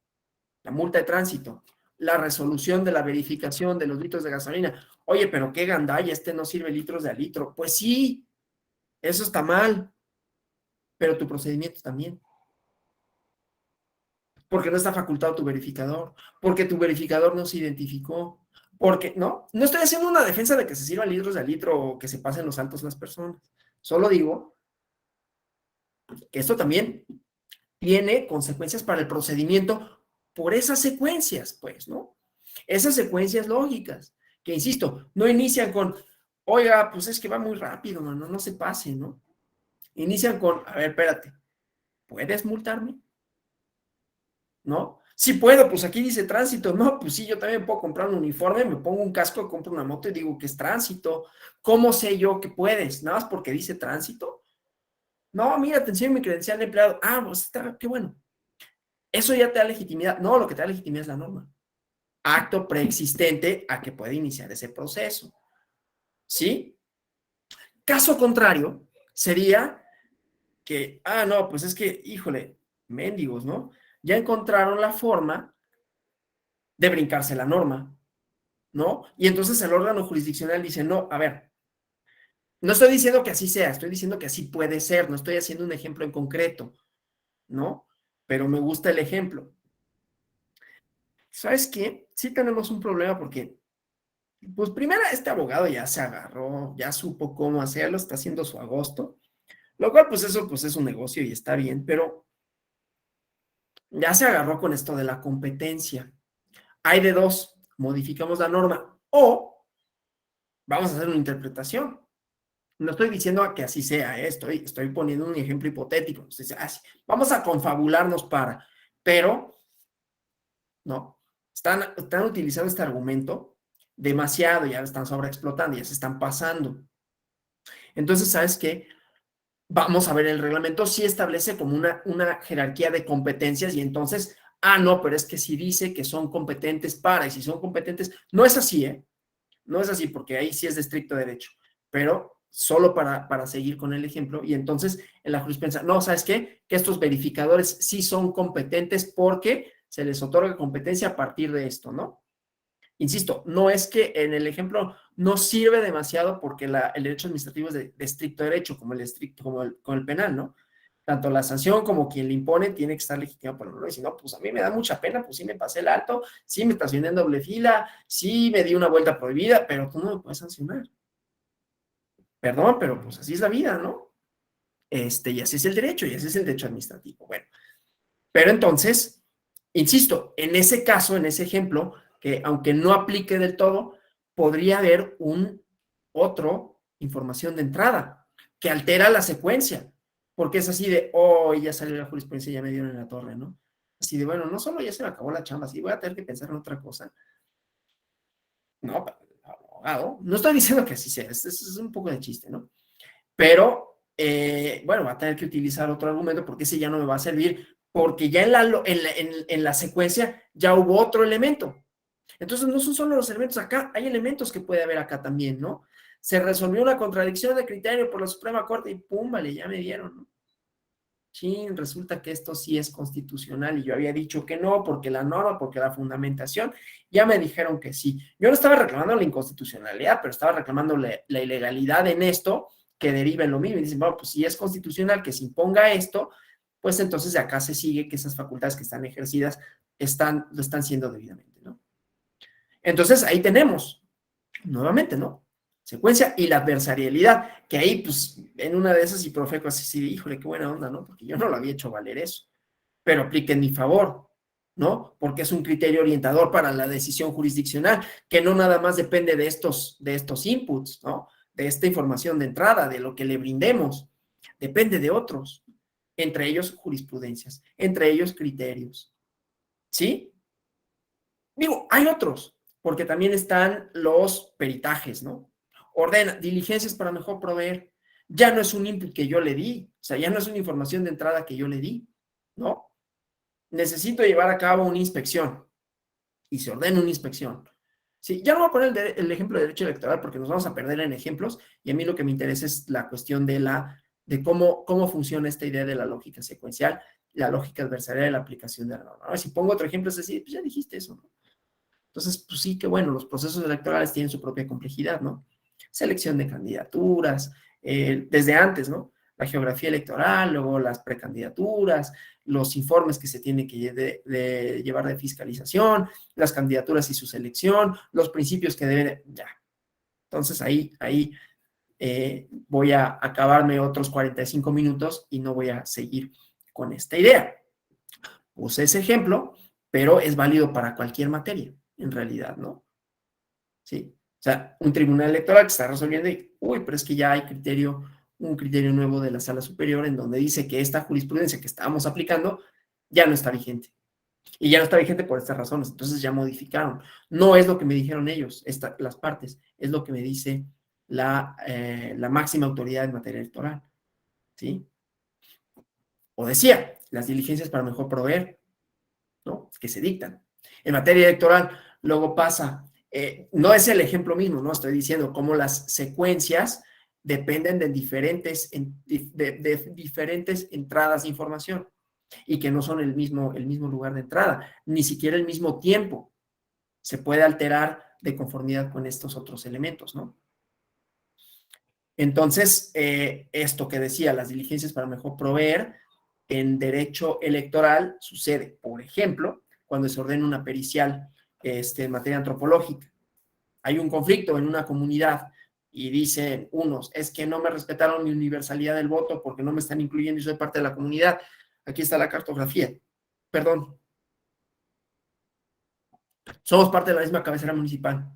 de tránsito, la resolución de la verificación de los litros de gasolina. Oye, pero qué gandalla, no sirve litros de a litro. Pues sí, eso está mal, pero tu procedimiento también. Porque no está facultado tu verificador, porque tu verificador no se identificó, porque, no estoy haciendo una defensa de que se sirvan litros de a litro o que se pasen los altos las personas. Solo digo que esto también tiene consecuencias para el procedimiento por esas secuencias, pues, ¿no? Esas secuencias lógicas Que insisto, no inician con, oiga, pues es que va muy rápido, mano, no se pase, ¿no? Inician con, a ver, espérate, ¿puedes multarme? ¿No? Sí puedo, pues aquí dice tránsito. No, pues sí, yo también puedo comprar un uniforme, me pongo un casco, compro una moto y digo que es tránsito. ¿Cómo sé yo que puedes? ¿Nada más porque dice tránsito? No, mira, te enseño mi credencial de empleado. Ah, pues está, qué bueno. Eso ya te da legitimidad. No, lo que te da legitimidad es la norma. Acto preexistente a que puede iniciar ese proceso. ¿Sí? Caso contrario sería que, no, pues es que, híjole, mendigos, ¿no? Ya encontraron la forma de brincarse la norma, ¿no? Y entonces el órgano jurisdiccional dice, no, a ver, no estoy diciendo que así sea, estoy diciendo que así puede ser, no estoy haciendo un ejemplo en concreto, ¿no? Pero me gusta el ejemplo. ¿Sabes qué? Sí tenemos un problema porque, pues primero este abogado ya se agarró, ya supo cómo hacerlo, está haciendo su agosto, lo cual pues eso pues es un negocio y está bien, pero ya se agarró con esto de la competencia. Hay de dos, modificamos la norma o vamos a hacer una interpretación. No estoy diciendo que así sea, estoy poniendo un ejemplo hipotético. Entonces, vamos a confabularnos para, pero no, están utilizando este argumento demasiado, ya lo están sobreexplotando, ya se están pasando. Entonces, ¿sabes qué? Vamos a ver el reglamento, sí establece como una jerarquía de competencias y entonces, no, pero es que si dice que son competentes para, y si son competentes, no es así, ¿eh? No es así, porque ahí sí es de estricto derecho, pero solo para seguir con el ejemplo, y entonces en la jurisprudencia, no, ¿sabes qué? Que estos verificadores sí son competentes porque se les otorga competencia a partir de esto, ¿no? Insisto, no es que en el ejemplo no sirve demasiado porque el derecho administrativo es de estricto derecho, como el estricto, como el penal, ¿no? Tanto la sanción como quien le impone tiene que estar legitimado por la norma. Y si no, pues a mí me da mucha pena, pues sí me pasé el alto, sí me estacioné en doble fila, sí me di una vuelta prohibida, pero tú no me puedes sancionar. Perdón, pero pues así es la vida, ¿no? Y así es el derecho, y así es el derecho administrativo. Bueno, pero entonces, insisto, en ese caso, en ese ejemplo, que aunque no aplique del todo, podría haber otro información de entrada que altera la secuencia, porque es así de, ya salió la jurisprudencia, ya me dieron en la torre, ¿no? Así de, bueno, no solo ya se me acabó la chamba, así voy a tener que pensar en otra cosa. No, abogado, no estoy diciendo que así sea, es un poco de chiste, ¿no? Pero, bueno, va a tener que utilizar otro argumento porque ese ya no me va a servir, porque ya en la secuencia ya hubo otro elemento. Entonces, no son solo los elementos acá, hay elementos que puede haber acá también, ¿no? Se resolvió una contradicción de criterio por la Suprema Corte y pum, vale, ya me dieron, ¿no? Sí, resulta que esto sí es constitucional y yo había dicho que no, porque la norma, porque la fundamentación, ya me dijeron que sí. Yo no estaba reclamando la inconstitucionalidad, pero estaba reclamando la ilegalidad en esto que deriva en lo mismo. Y dicen, bueno, pues si es constitucional que se imponga esto, pues entonces de acá se sigue que esas facultades que están ejercidas lo están siendo debidamente, ¿no? Entonces ahí tenemos, nuevamente, ¿no? Secuencia y la adversarialidad, que ahí, pues, en una de esas, y Profeco así, sí, híjole, qué buena onda, ¿no? Porque yo no lo había hecho valer eso, pero aplique en mi favor, ¿no? Porque es un criterio orientador para la decisión jurisdiccional, que no nada más depende de estos inputs, ¿no? De esta información de entrada, de lo que le brindemos, depende de otros, entre ellos jurisprudencias, entre ellos criterios, ¿sí? Digo, hay otros, porque también están los peritajes, ¿no? Ordena diligencias para mejor proveer. Ya no es un input que yo le di, o sea, ya no es una información de entrada que yo le di, ¿no? Necesito llevar a cabo una inspección y se ordena una inspección. Sí, ya no voy a poner el ejemplo de derecho electoral porque nos vamos a perder en ejemplos y a mí lo que me interesa es la cuestión de cómo funciona esta idea de la lógica secuencial, la lógica adversarial de la aplicación de la norma. Ahora, si pongo otro ejemplo, es decir, pues ya dijiste eso, ¿no? Entonces, pues sí que bueno, los procesos electorales tienen su propia complejidad, ¿no? Selección de candidaturas, desde antes, ¿no? La geografía electoral, luego las precandidaturas, los informes que se tienen que de llevar de fiscalización, las candidaturas y su selección, los principios que deben, ya. Entonces ahí voy a acabarme otros 45 minutos y no voy a seguir con esta idea. Puse ese ejemplo, pero es válido para cualquier materia, en realidad, ¿no? Sí. O sea, un tribunal electoral que está resolviendo y, uy, pero es que ya hay un criterio nuevo de la sala superior en donde dice que esta jurisprudencia que estábamos aplicando ya no está vigente. Y ya no está vigente por estas razones. Entonces ya modificaron. No es lo que me dijeron ellos, las partes, es lo que me dice la máxima autoridad en materia electoral. ¿Sí? O decía, las diligencias para mejor proveer, ¿no? Que se dictan. En materia electoral, luego pasa, no es el ejemplo mismo, ¿no? Estoy diciendo cómo las secuencias dependen de diferentes entradas de información y que no son el mismo lugar de entrada, ni siquiera el mismo tiempo. Se puede alterar de conformidad con estos otros elementos, ¿no? Entonces, esto que decía, las diligencias para mejor proveer, en derecho electoral sucede, por ejemplo, cuando se ordena una pericial en materia antropológica. Hay un conflicto en una comunidad y dicen unos, es que no me respetaron mi universalidad del voto porque no me están incluyendo y soy parte de la comunidad. Aquí está la cartografía. Perdón, somos parte de la misma cabecera municipal.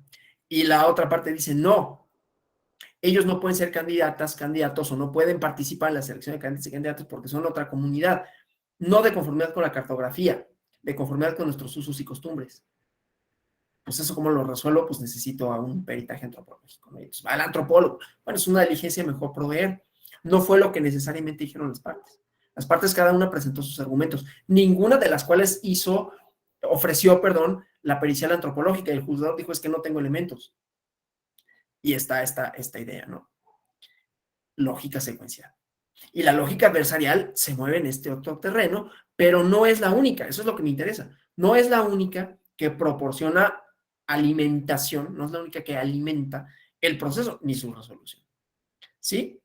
Y la otra parte dice, no, ellos no pueden ser candidatos o no pueden participar en la selección de candidatos y candidatos porque son otra comunidad, no de conformidad con la cartografía, de conformidad con nuestros usos y costumbres. Pues eso, ¿cómo lo resuelvo? Pues necesito a un peritaje antropológico, ¿no? Pues va el antropólogo. Bueno, es una diligencia mejor proveer. No fue lo que necesariamente dijeron las partes. Las partes cada una presentó sus argumentos, ninguna de las cuales ofreció, la pericial antropológica. Y el juzgador dijo, es que no tengo elementos. Y está esta idea, ¿no? Lógica secuencial. Y la lógica adversarial se mueve en este otro terreno, pero no es la única, eso es lo que me interesa. No es la única que proporciona alimentación, no es la única que alimenta el proceso ni su resolución. ¿Sí?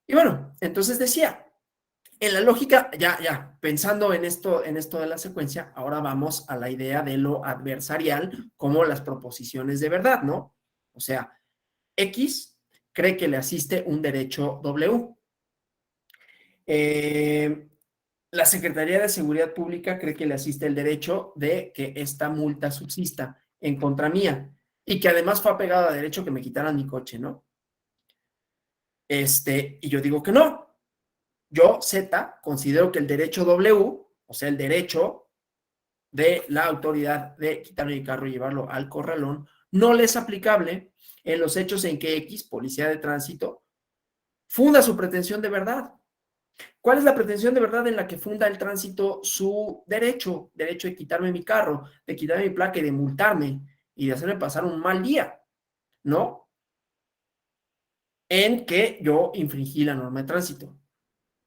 Y bueno, entonces decía, en la lógica, pensando en esto de la secuencia, ahora vamos a la idea de lo adversarial como las proposiciones de verdad, ¿no? O sea, X cree que le asiste un derecho W. La Secretaría de Seguridad Pública cree que le asiste el derecho de que esta multa subsista en contra mía y que además fue apegado a derecho que me quitaran mi coche, ¿no? Y yo digo que no. Yo, Z, considero que el derecho W, o sea, el derecho de la autoridad de quitarme mi carro y llevarlo al corralón, no le es aplicable en los hechos en que X, policía de tránsito, funda su pretensión de verdad. ¿Cuál es la pretensión de verdad en la que funda el tránsito su derecho? Derecho de quitarme mi carro, de quitarme mi placa y de multarme y de hacerme pasar un mal día, ¿no? En que yo infringí la norma de tránsito.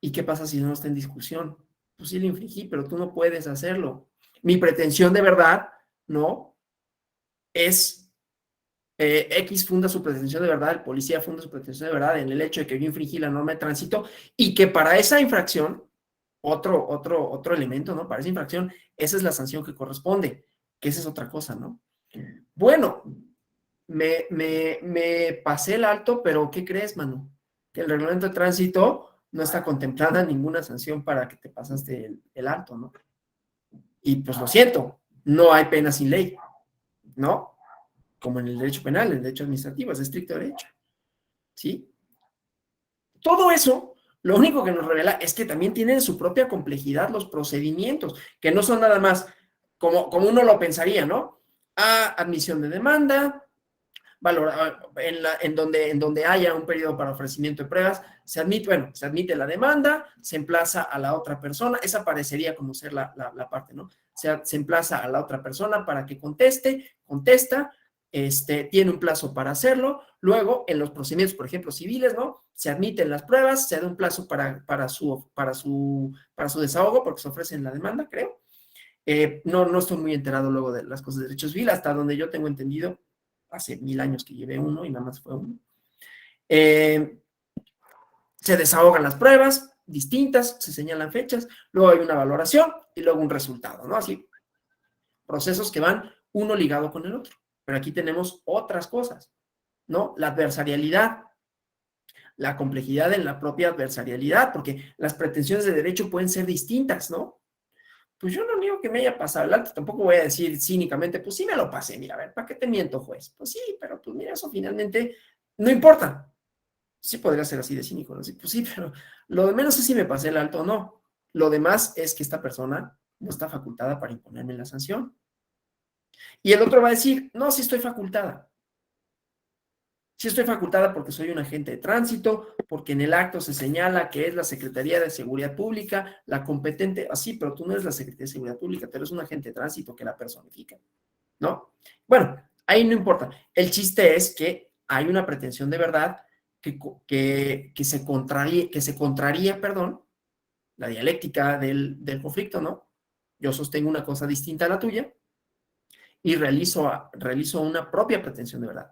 ¿Y qué pasa si no está en discusión? Pues sí lo infringí, pero tú no puedes hacerlo. Mi pretensión de verdad, ¿no? Es X funda su pretensión de verdad, el policía funda su pretensión de verdad en el hecho de que yo infringí la norma de tránsito y que para esa infracción otro elemento, ¿no? Para esa infracción, esa es la sanción que corresponde, que esa es otra cosa, ¿no? Bueno, me pasé el alto, pero ¿qué crees, Manu? Que el reglamento de tránsito no está contemplada ninguna sanción para que te pasaste el alto, ¿no? Y pues lo siento, no hay pena sin ley, ¿no? Como en el derecho penal, en el derecho administrativo, es de estricto derecho, ¿sí? Todo eso, lo único que nos revela es que también tienen su propia complejidad los procedimientos, que no son nada más como uno lo pensaría, ¿no? Admisión de demanda, en donde haya un periodo para ofrecimiento de pruebas, se admite la demanda, se emplaza a la otra persona, esa parecería como ser la parte, ¿no? Se emplaza a la otra persona para que contesta, tiene un plazo para hacerlo, luego en los procedimientos, por ejemplo, civiles, ¿no? Se admiten las pruebas, se da un plazo para su desahogo, porque se ofrece en la demanda, creo. No estoy muy enterado luego de las cosas de derecho civil, hasta donde yo tengo entendido, hace 1000 años que llevé uno y nada más fue uno. Se desahogan las pruebas distintas, se señalan fechas, luego hay una valoración y luego un resultado, ¿no? Así, procesos que van uno ligado con el otro. Pero aquí tenemos otras cosas, ¿no? La adversarialidad, la complejidad en la propia adversarialidad, porque las pretensiones de derecho pueden ser distintas, ¿no? pues yo no niego que me haya pasado el alto, tampoco voy a decir cínicamente, pues sí me lo pasé, mira, a ver, ¿para qué te miento, juez? Pues sí, pero pues mira, eso finalmente no importa. Sí podría ser así de cínico, ¿no? Sí, pues sí, pero lo de menos es si me pasé el alto o no. Lo demás es que esta persona no está facultada para imponerme la sanción. Y el otro va a decir, no, sí estoy facultada. Sí estoy facultada porque soy un agente de tránsito, porque en el acto se señala que es la Secretaría de Seguridad Pública, la competente, así, pero tú no eres la Secretaría de Seguridad Pública, tú eres un agente de tránsito que la personifica, ¿no? Bueno, ahí no importa. El chiste es que hay una pretensión de verdad que se contraría, perdón, la dialéctica del conflicto, ¿no? Yo sostengo una cosa distinta a la tuya y realizo una propia pretensión de verdad.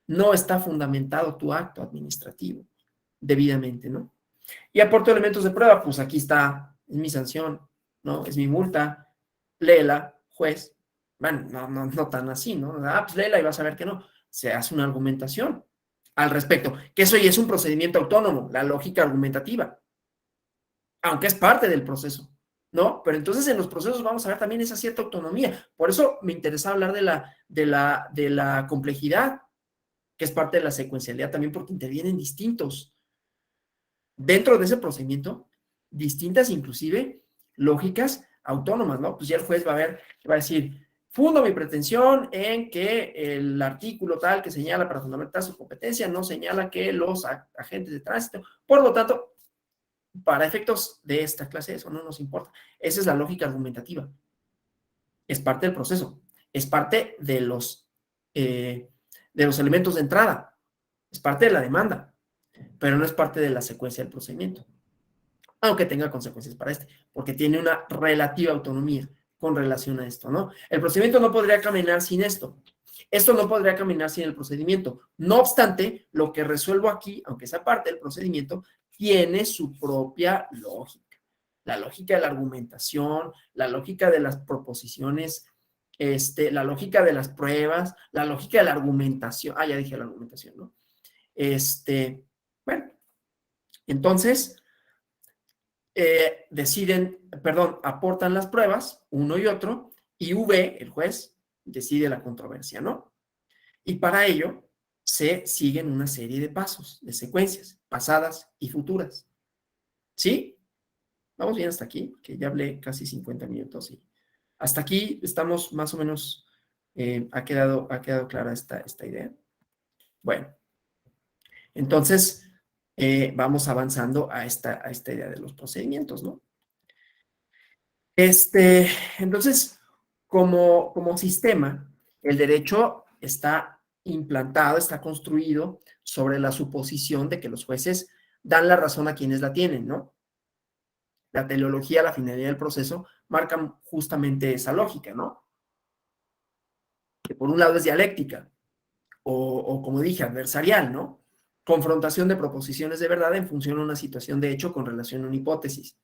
No está fundamentado tu acto administrativo debidamente, ¿no? Y aporto elementos de prueba, pues aquí está, es mi sanción, ¿no? Es mi multa, léela, juez. Bueno, no tan así, ¿no? Ah, pues léela y vas a ver que no. Se hace una argumentación al respecto, que eso ya es un procedimiento autónomo, la lógica argumentativa, aunque es parte del proceso, ¿no? Pero entonces en los procesos vamos a ver también esa cierta autonomía. Por eso me interesa hablar de la complejidad, que es parte de la secuencialidad también, porque intervienen distintos dentro de ese procedimiento, distintas inclusive lógicas autónomas, ¿no? Pues ya el juez va a decir, fundo mi pretensión en que el artículo tal que señala para fundamentar su competencia no señala que los agentes de tránsito, por lo tanto, para efectos de esta clase eso no nos importa. Esa es la lógica argumentativa. Es parte del proceso, es parte de los elementos de entrada, es parte de la demanda, pero no es parte de la secuencia del procedimiento, aunque tenga consecuencias para este, porque tiene una relativa autonomía con relación a esto, ¿no? El procedimiento no podría caminar sin esto. Esto no podría caminar sin el procedimiento. No obstante, lo que resuelvo aquí, aunque sea parte del procedimiento, tiene su propia lógica. La lógica de la argumentación, la lógica de las proposiciones, la lógica de las pruebas, la lógica de la argumentación. Ah, ya dije la argumentación, ¿no? Bueno, entonces aportan las pruebas, uno y otro, y V, el juez, decide la controversia, ¿no? Y para ello se siguen una serie de pasos, de secuencias, pasadas y futuras. ¿Sí? Vamos bien hasta aquí, que ya hablé casi 50 minutos y hasta aquí estamos más o menos, ha quedado clara esta idea. Bueno, entonces vamos avanzando a esta idea de los procedimientos, ¿no? Entonces, como sistema, el derecho está implantado, está construido sobre la suposición de que los jueces dan la razón a quienes la tienen, ¿no? La teleología, la finalidad del proceso, marcan justamente esa lógica, ¿no? Que por un lado es dialéctica, o como dije, adversarial, ¿no? Confrontación de proposiciones de verdad en función a una situación de hecho con relación a una hipótesis.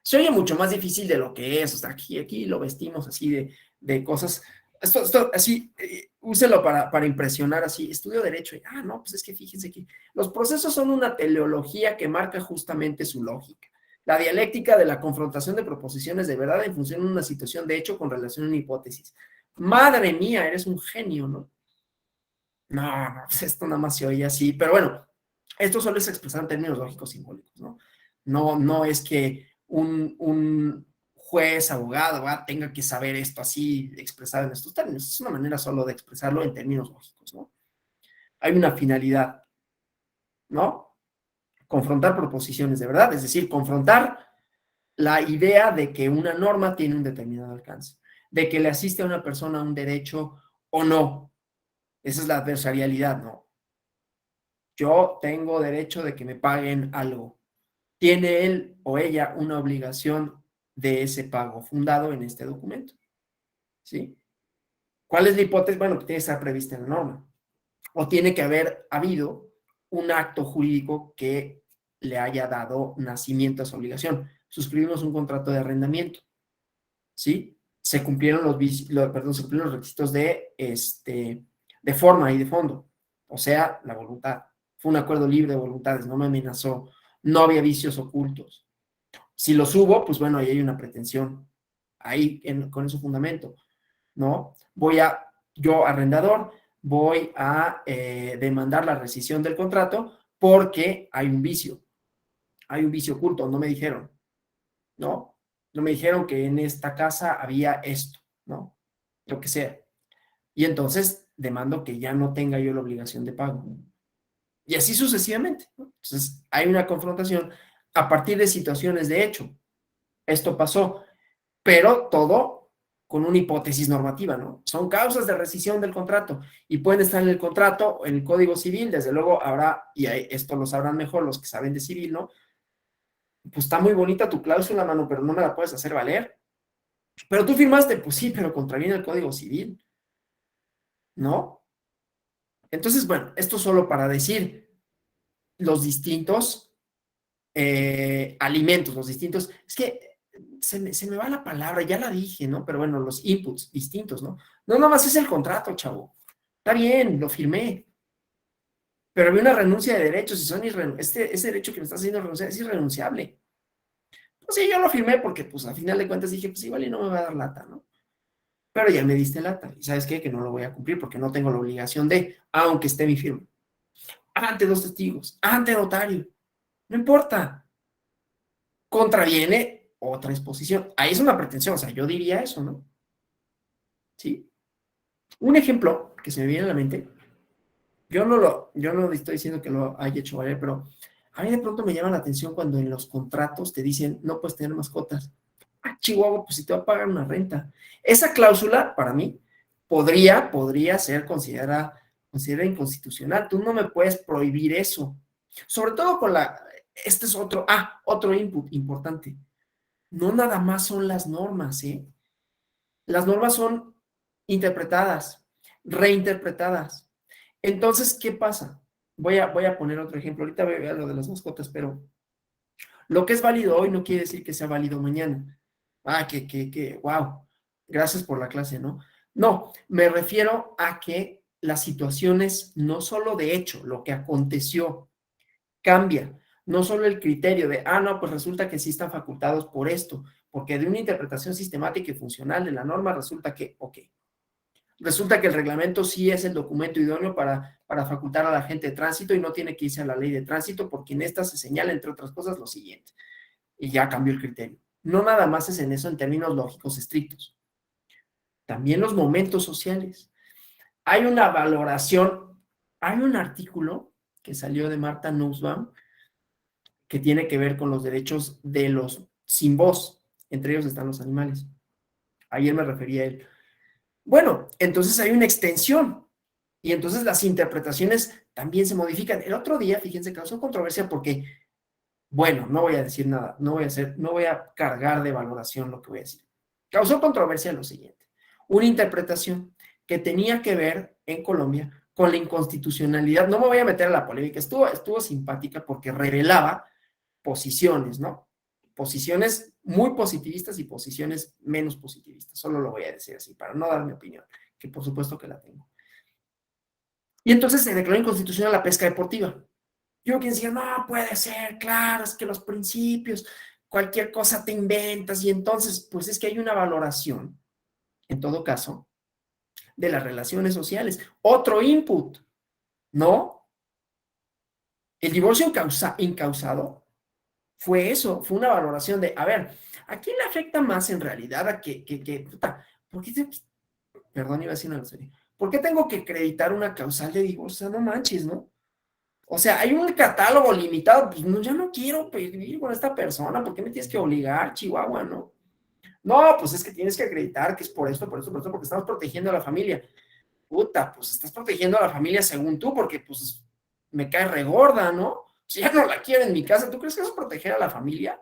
Se oye mucho más difícil de lo que es, o sea, aquí lo vestimos así de cosas, esto así, úselo para impresionar así, estudio derecho, y, no, pues es que fíjense que los procesos son una teleología que marca justamente su lógica, la dialéctica de la confrontación de proposiciones de verdad en función de una situación de hecho con relación a una hipótesis. Madre mía, eres un genio, ¿no? No, pues esto nada más se oye así, pero bueno, esto solo es expresar en términos lógicos simbólicos, ¿no? No es que un juez, abogado, tenga que saber esto así expresado en estos términos. Es una manera solo de expresarlo en términos lógicos, ¿no? Hay una finalidad, ¿no? Confrontar proposiciones de verdad, es decir, confrontar la idea de que una norma tiene un determinado alcance, de que le asiste a una persona un derecho o no. Esa es la adversarialidad, ¿no? Yo tengo derecho de que me paguen algo. Tiene él o ella una obligación de ese pago fundado en este documento, ¿sí? ¿Cuál es la hipótesis? Bueno, que tiene que estar prevista en la norma. O tiene que haber habido un acto jurídico que le haya dado nacimiento a esa obligación. Suscribimos un contrato de arrendamiento, ¿sí? Se cumplieron se cumplieron los requisitos de forma y de fondo. O sea, la voluntad. Fue un acuerdo libre de voluntades, no me amenazó, no había vicios ocultos. Si los hubo, pues bueno, ahí hay una pretensión ahí con ese fundamento, ¿no? Yo arrendador, voy a demandar la rescisión del contrato porque hay un vicio oculto, no me dijeron, ¿no? No me dijeron que en esta casa había esto, ¿no? Lo que sea. Y entonces demando que ya no tenga yo la obligación de pago. Y así sucesivamente, ¿no? Entonces hay una confrontación a partir de situaciones de hecho. Esto pasó, pero todo con una hipótesis normativa, ¿no? Son causas de rescisión del contrato y pueden estar en el contrato, en el Código Civil, desde luego habrá, y esto lo sabrán mejor los que saben de civil, ¿no? Pues está muy bonita tu cláusula, mano, pero no me la puedes hacer valer. Pero tú firmaste, pues sí, pero contraviene el Código Civil, ¿no? Entonces, bueno, esto solo para decir los distintos alimentos, los distintos, es que se me va la palabra, ya la dije, ¿no? Pero bueno, los inputs distintos, ¿no? No, nomás es el contrato, chavo. Está bien, lo firmé, pero había una renuncia de derechos y ese derecho que me estás haciendo renunciar es irrenunciable. Pues sí, yo lo firmé porque, pues, a final de cuentas dije, pues igual y no me va a dar lata, ¿no? Pero ya me diste lata. ¿Y sabes qué? Que no lo voy a cumplir porque no tengo la obligación de, aunque esté mi firma. Ante dos testigos, ante notario. No importa. Contraviene otra exposición. Ahí es una pretensión, o sea, yo diría eso, ¿no? Sí. Un ejemplo que se me viene a la mente, yo no estoy diciendo que lo haya hecho valer, pero a mí de pronto me llama la atención cuando en los contratos te dicen, no puedes tener mascotas. Ah, Chihuahua, pues si te va a pagar una renta. Esa cláusula, para mí, podría ser considerada inconstitucional. Tú no me puedes prohibir eso. Sobre todo este es otro input importante. No nada más son las normas, ¿eh? Las normas son interpretadas, reinterpretadas. Entonces, ¿qué pasa? Voy a poner otro ejemplo. Ahorita voy a ver lo de las mascotas, pero lo que es válido hoy no quiere decir que sea válido mañana. Wow. Gracias por la clase, ¿no? No, me refiero a que las situaciones, no solo de hecho, lo que aconteció, cambia. No solo el criterio de, no, pues resulta que sí están facultados por esto, porque de una interpretación sistemática y funcional de la norma resulta que, ok, resulta que el reglamento sí es el documento idóneo para facultar a la gente de tránsito y no tiene que irse a la ley de tránsito porque en esta se señala, entre otras cosas, lo siguiente. Y ya cambió el criterio. No nada más es en eso en términos lógicos estrictos. También los momentos sociales. Hay una valoración, hay un artículo que salió de Marta Nussbaum que tiene que ver con los derechos de los sin voz, entre ellos están los animales. Ayer me refería a él. Bueno, entonces hay una extensión y entonces las interpretaciones también se modifican. El otro día, fíjense, causó controversia porque, bueno, no voy a decir nada, no voy a cargar de valoración lo que voy a decir. Causó controversia lo siguiente, una interpretación que tenía que ver en Colombia con la inconstitucionalidad. No me voy a meter a la polémica, estuvo simpática porque revelaba posiciones, ¿no? Posiciones muy positivistas y posiciones menos positivistas. Solo lo voy a decir así, para no dar mi opinión, que por supuesto que la tengo. Y entonces se declaró inconstitucional la pesca deportiva. Yo quien decía, no puede ser, claro, es que los principios, cualquier cosa te inventas, y entonces, pues es que hay una valoración, en todo caso, de las relaciones sociales. Otro input, ¿no? El divorcio incausado fue eso, fue una valoración de, a ver, ¿a quién le afecta más en realidad puta, ¿por qué perdón, iba a decir una grosería, ¿por qué tengo que acreditar una causal de divorcio? O sea, no manches, ¿no? O sea, hay un catálogo limitado, pues no, ya no quiero vivir con esta persona, ¿por qué me tienes que obligar, Chihuahua, no? No, pues es que tienes que acreditar que es por esto, porque estamos protegiendo a la familia. Puta, pues estás protegiendo a la familia según tú, porque pues me cae regorda, ¿no? Si ya no la quiero en mi casa, ¿tú crees que eso es proteger a la familia?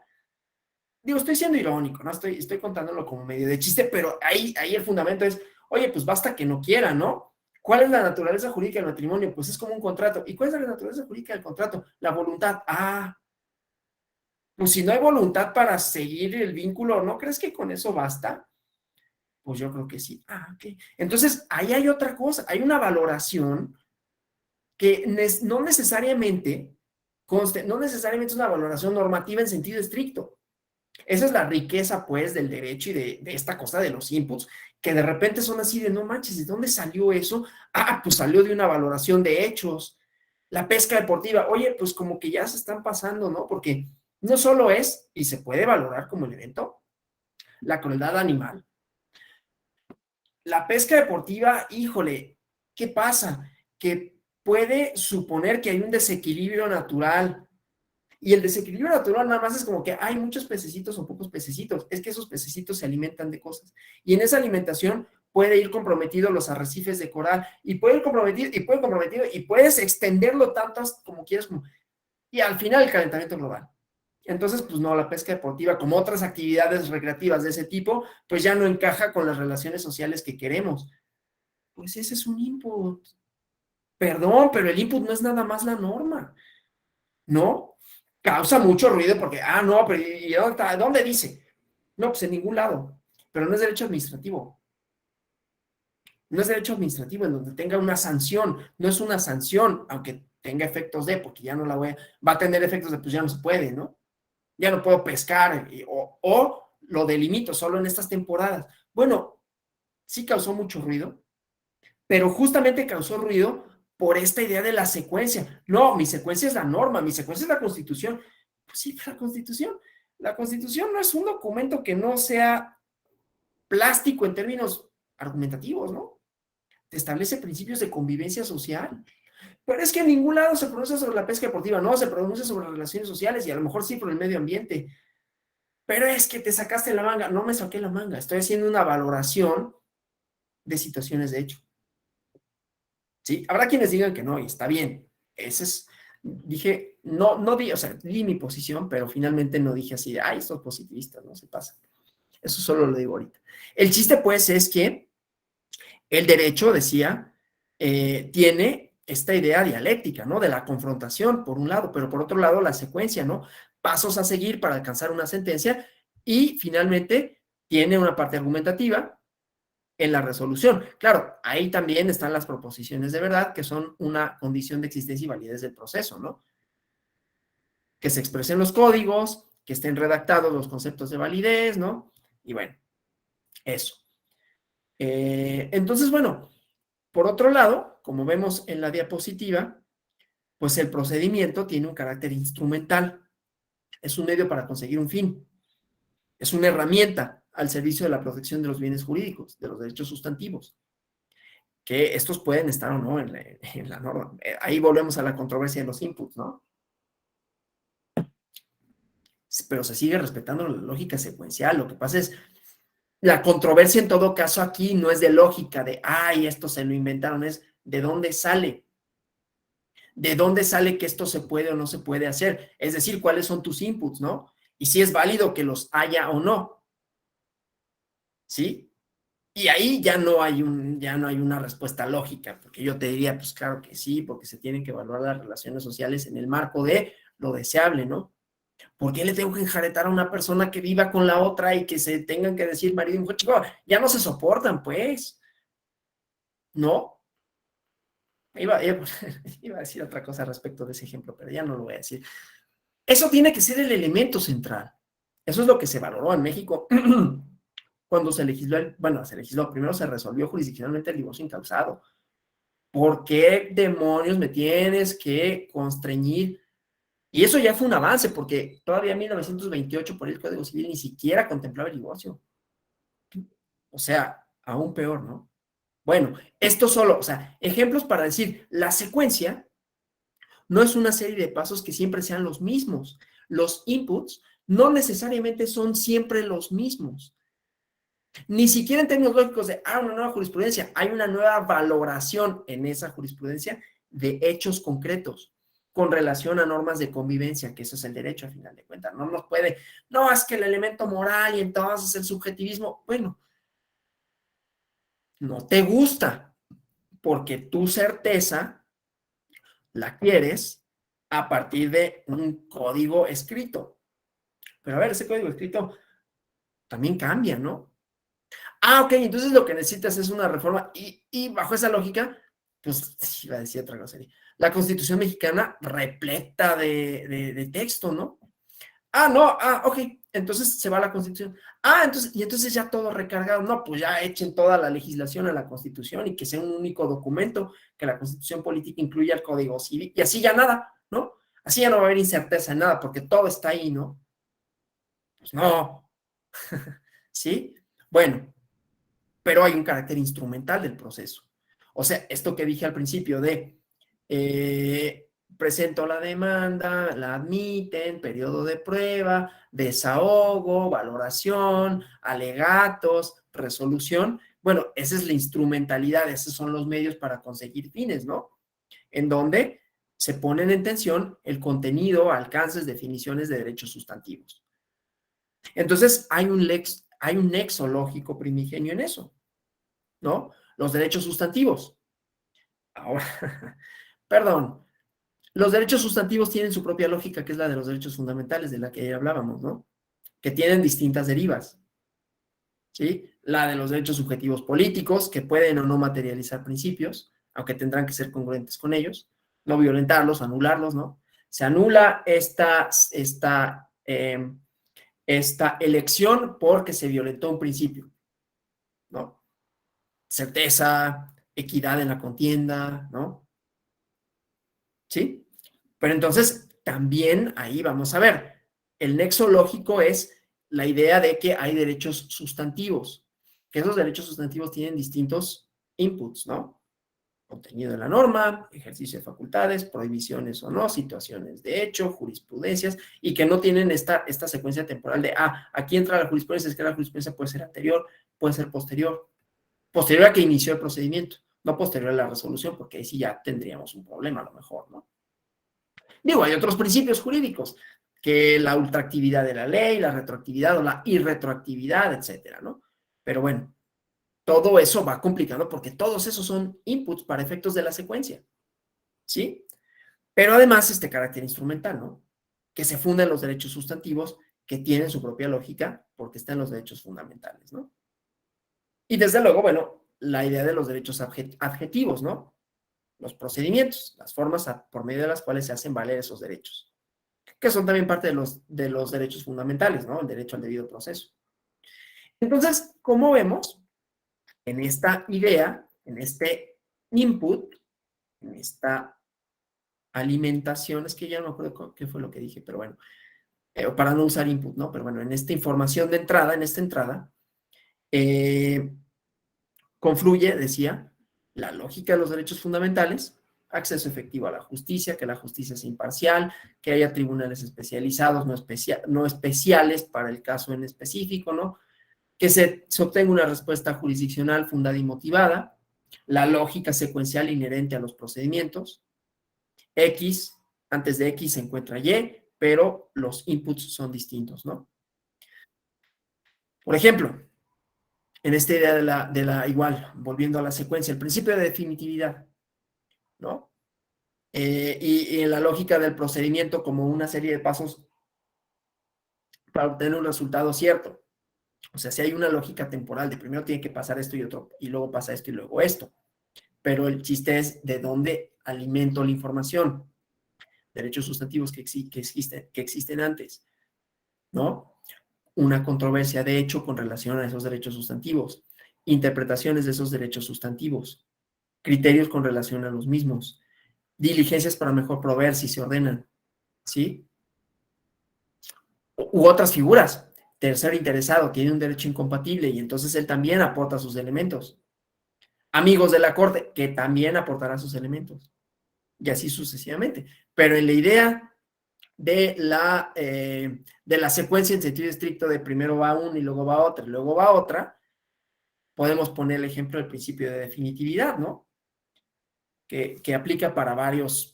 Digo, estoy siendo irónico, ¿no? Estoy contándolo como medio de chiste, pero ahí el fundamento es, oye, pues basta que no quiera, ¿no? ¿Cuál es la naturaleza jurídica del matrimonio? Pues es como un contrato. ¿Y cuál es la naturaleza jurídica del contrato? La voluntad. Pues si no hay voluntad para seguir el vínculo, ¿no crees que con eso basta? Pues yo creo que sí. Ok. Entonces, ahí hay otra cosa, hay una valoración que no necesariamente conste, no necesariamente es una valoración normativa en sentido estricto. Esa es la riqueza, pues, del derecho y de esta cosa de los inputs, que de repente son así de, no manches, ¿de dónde salió eso? Ah, pues salió de una valoración de hechos. La pesca deportiva, oye, pues como que ya se están pasando, ¿no? Porque no solo es, y se puede valorar como el evento, la crueldad animal. La pesca deportiva, híjole, ¿qué pasa? Que puede suponer que hay un desequilibrio natural. Y el desequilibrio natural nada más es como que hay muchos pececitos o pocos pececitos. Es que esos pececitos se alimentan de cosas. Y en esa alimentación puede ir comprometido los arrecifes de coral. Y puede ir comprometido, y puede comprometido, y puedes extenderlo tantas como quieras. Y al final el calentamiento global. Entonces, pues no, la pesca deportiva, como otras actividades recreativas de ese tipo, pues ya no encaja con las relaciones sociales que queremos. Pues ese es un input. Perdón, pero el input no es nada más la norma, ¿no? Causa mucho ruido porque, no, pero ¿y dónde está? ¿Dónde dice? No, pues en ningún lado. Pero no es derecho administrativo. No es derecho administrativo en donde tenga una sanción. No es una sanción, aunque tenga efectos de, porque ya no la va a tener efectos de, pues ya no se puede, ¿no? Ya no puedo pescar o lo delimito solo en estas temporadas. Bueno, sí causó mucho ruido, pero justamente causó ruido por esta idea de la secuencia. No, mi secuencia es la norma, mi secuencia es la Constitución. Pues sí, la Constitución no es un documento que no sea plástico en términos argumentativos, ¿no? Te establece principios de convivencia social. Pero es que en ningún lado se pronuncia sobre la pesca deportiva, no, se pronuncia sobre las relaciones sociales y a lo mejor sí por el medio ambiente. Pero es que te sacaste la manga. No me saqué la manga, estoy haciendo una valoración de situaciones de hecho. ¿Sí? Habrá quienes digan que no, y está bien. Ese es, dije, no di, o sea, di mi posición, pero finalmente no dije así de, ay, estos positivistas, no se pasa. Eso solo lo digo ahorita. El chiste, pues, es que el derecho, decía, tiene esta idea dialéctica, ¿no? De la confrontación, por un lado, pero por otro lado, la secuencia, ¿no? Pasos a seguir para alcanzar una sentencia y finalmente tiene una parte argumentativa en la resolución. Claro, ahí también están las proposiciones de verdad, que son una condición de existencia y validez del proceso, ¿no? Que se expresen los códigos, que estén redactados los conceptos de validez, ¿no? Y bueno, eso. Entonces, bueno, por otro lado, como vemos en la diapositiva, pues el procedimiento tiene un carácter instrumental. Es un medio para conseguir un fin. Es una herramienta al servicio de la protección de los bienes jurídicos, de los derechos sustantivos, que estos pueden estar o no en la norma. Ahí volvemos a la controversia de los inputs, ¿no? Pero se sigue respetando la lógica secuencial. Lo que pasa es, la controversia en todo caso aquí no es de lógica, de, ay, esto se lo inventaron, es de dónde sale. ¿De dónde sale que esto se puede o no se puede hacer? Es decir, cuáles son tus inputs, ¿no? Y si es válido que los haya o no, ¿sí? Y ahí ya no hay una respuesta lógica, porque yo te diría, pues claro que sí, porque se tienen que evaluar las relaciones sociales en el marco de lo deseable, ¿no? ¿Por qué le tengo que enjaretar a una persona que viva con la otra y que se tengan que decir marido y mujer? Chico, ya no se soportan, pues, ¿no? Iba, iba a decir otra cosa respecto de ese ejemplo, pero ya no lo voy a decir. Eso tiene que ser el elemento central. Eso es lo que se valoró en México cuando se legisló, primero se resolvió jurisdiccionalmente el divorcio incausado. ¿Por qué demonios me tienes que constreñir? Y eso ya fue un avance, porque todavía en 1928 por el Código Civil ni siquiera contemplaba el divorcio. O sea, aún peor, ¿no? Bueno, esto solo, o sea, ejemplos para decir, la secuencia no es una serie de pasos que siempre sean los mismos. Los inputs no necesariamente son siempre los mismos. Ni siquiera en términos lógicos de, una nueva jurisprudencia. Hay una nueva valoración en esa jurisprudencia de hechos concretos con relación a normas de convivencia, que eso es el derecho a final de cuentas. No nos puede, no, es que el elemento moral y entonces el subjetivismo, bueno, no te gusta porque tu certeza la quieres a partir de un código escrito. Pero a ver, ese código escrito también cambia, ¿no? Ok, entonces lo que necesitas es una reforma y bajo esa lógica, pues iba a decir otra cosa. La Constitución mexicana repleta de texto, ¿no? No, ok, entonces se va a la Constitución. Entonces ya todo recargado. No, pues ya echen toda la legislación a la Constitución y que sea un único documento, que la Constitución política incluya el Código Civil, y así ya nada, ¿no? Así ya no va a haber incerteza en nada, porque todo está ahí, ¿no? Pues no, ¿sí? Bueno, pero hay un carácter instrumental del proceso. O sea, esto que dije al principio de presento la demanda, la admiten, periodo de prueba, desahogo, valoración, alegatos, resolución. Bueno, esa es la instrumentalidad, esos son los medios para conseguir fines, ¿no? En donde se ponen en tensión el contenido, alcances, definiciones de derechos sustantivos. Entonces, hay un nexo lógico primigenio en eso, ¿no? Los derechos sustantivos. Ahora, perdón, los derechos sustantivos tienen su propia lógica, que es la de los derechos fundamentales, de la que ya hablábamos, ¿no? Que tienen distintas derivas, ¿sí? La de los derechos subjetivos políticos, que pueden o no materializar principios, aunque tendrán que ser congruentes con ellos, no violentarlos, anularlos, ¿no? Se anula esta elección porque se violentó un principio, ¿no? Certeza, equidad en la contienda, ¿no? ¿Sí? Pero entonces, también ahí vamos a ver, el nexo lógico es la idea de que hay derechos sustantivos, que esos derechos sustantivos tienen distintos inputs, ¿no? Contenido de la norma, ejercicio de facultades, prohibiciones o no, situaciones de hecho, jurisprudencias, y que no tienen esta secuencia temporal de, aquí entra la jurisprudencia, es que la jurisprudencia puede ser anterior, puede ser posterior a que inició el procedimiento, no posterior a la resolución, porque ahí sí ya tendríamos un problema a lo mejor, ¿no? Digo, hay otros principios jurídicos, que la ultraactividad de la ley, la retroactividad o la irretroactividad, etcétera, ¿no? Pero bueno, todo eso va complicando porque todos esos son inputs para efectos de la secuencia, ¿sí? Pero además este carácter instrumental, ¿no? Que se funda en los derechos sustantivos que tienen su propia lógica porque están los derechos fundamentales, ¿no? Y desde luego, bueno, la idea de los derechos adjetivos, ¿no? Los procedimientos, las formas por medio de las cuales se hacen valer esos derechos, que son también parte de los derechos fundamentales, ¿no? El derecho al debido proceso. Entonces, como vemos, en esta idea, en este input, en esta alimentación, es que ya no me acuerdo qué fue lo que dije, pero bueno, para no usar input, ¿no? Pero bueno, en esta información de entrada, en esta entrada, eh, confluye, decía, la lógica de los derechos fundamentales, acceso efectivo a la justicia, que la justicia sea imparcial, que haya tribunales especializados, no especiales para el caso en específico, ¿no? Que se obtenga una respuesta jurisdiccional fundada y motivada, la lógica secuencial inherente a los procedimientos, X, antes de X se encuentra Y, pero los inputs son distintos, ¿no? Por ejemplo, en esta idea igual, volviendo a la secuencia, el principio de definitividad, ¿no? Y en la lógica del procedimiento como una serie de pasos para obtener un resultado cierto. O sea, si hay una lógica temporal de primero tiene que pasar esto y otro, y luego pasa esto y luego esto. Pero el chiste es de dónde alimento la información. Derechos sustantivos que existen antes, ¿no? Una controversia de hecho con relación a esos derechos sustantivos. Interpretaciones de esos derechos sustantivos. Criterios con relación a los mismos. Diligencias para mejor proveer si se ordenan, ¿sí? U otras figuras. Tercero interesado tiene un derecho incompatible y entonces él también aporta sus elementos. Amigos de la corte, que también aportará sus elementos. Y así sucesivamente. Pero en la idea de la secuencia en sentido estricto de primero va uno y luego va otra y luego va otra, podemos poner el ejemplo del principio de definitividad, ¿no? Que aplica para varios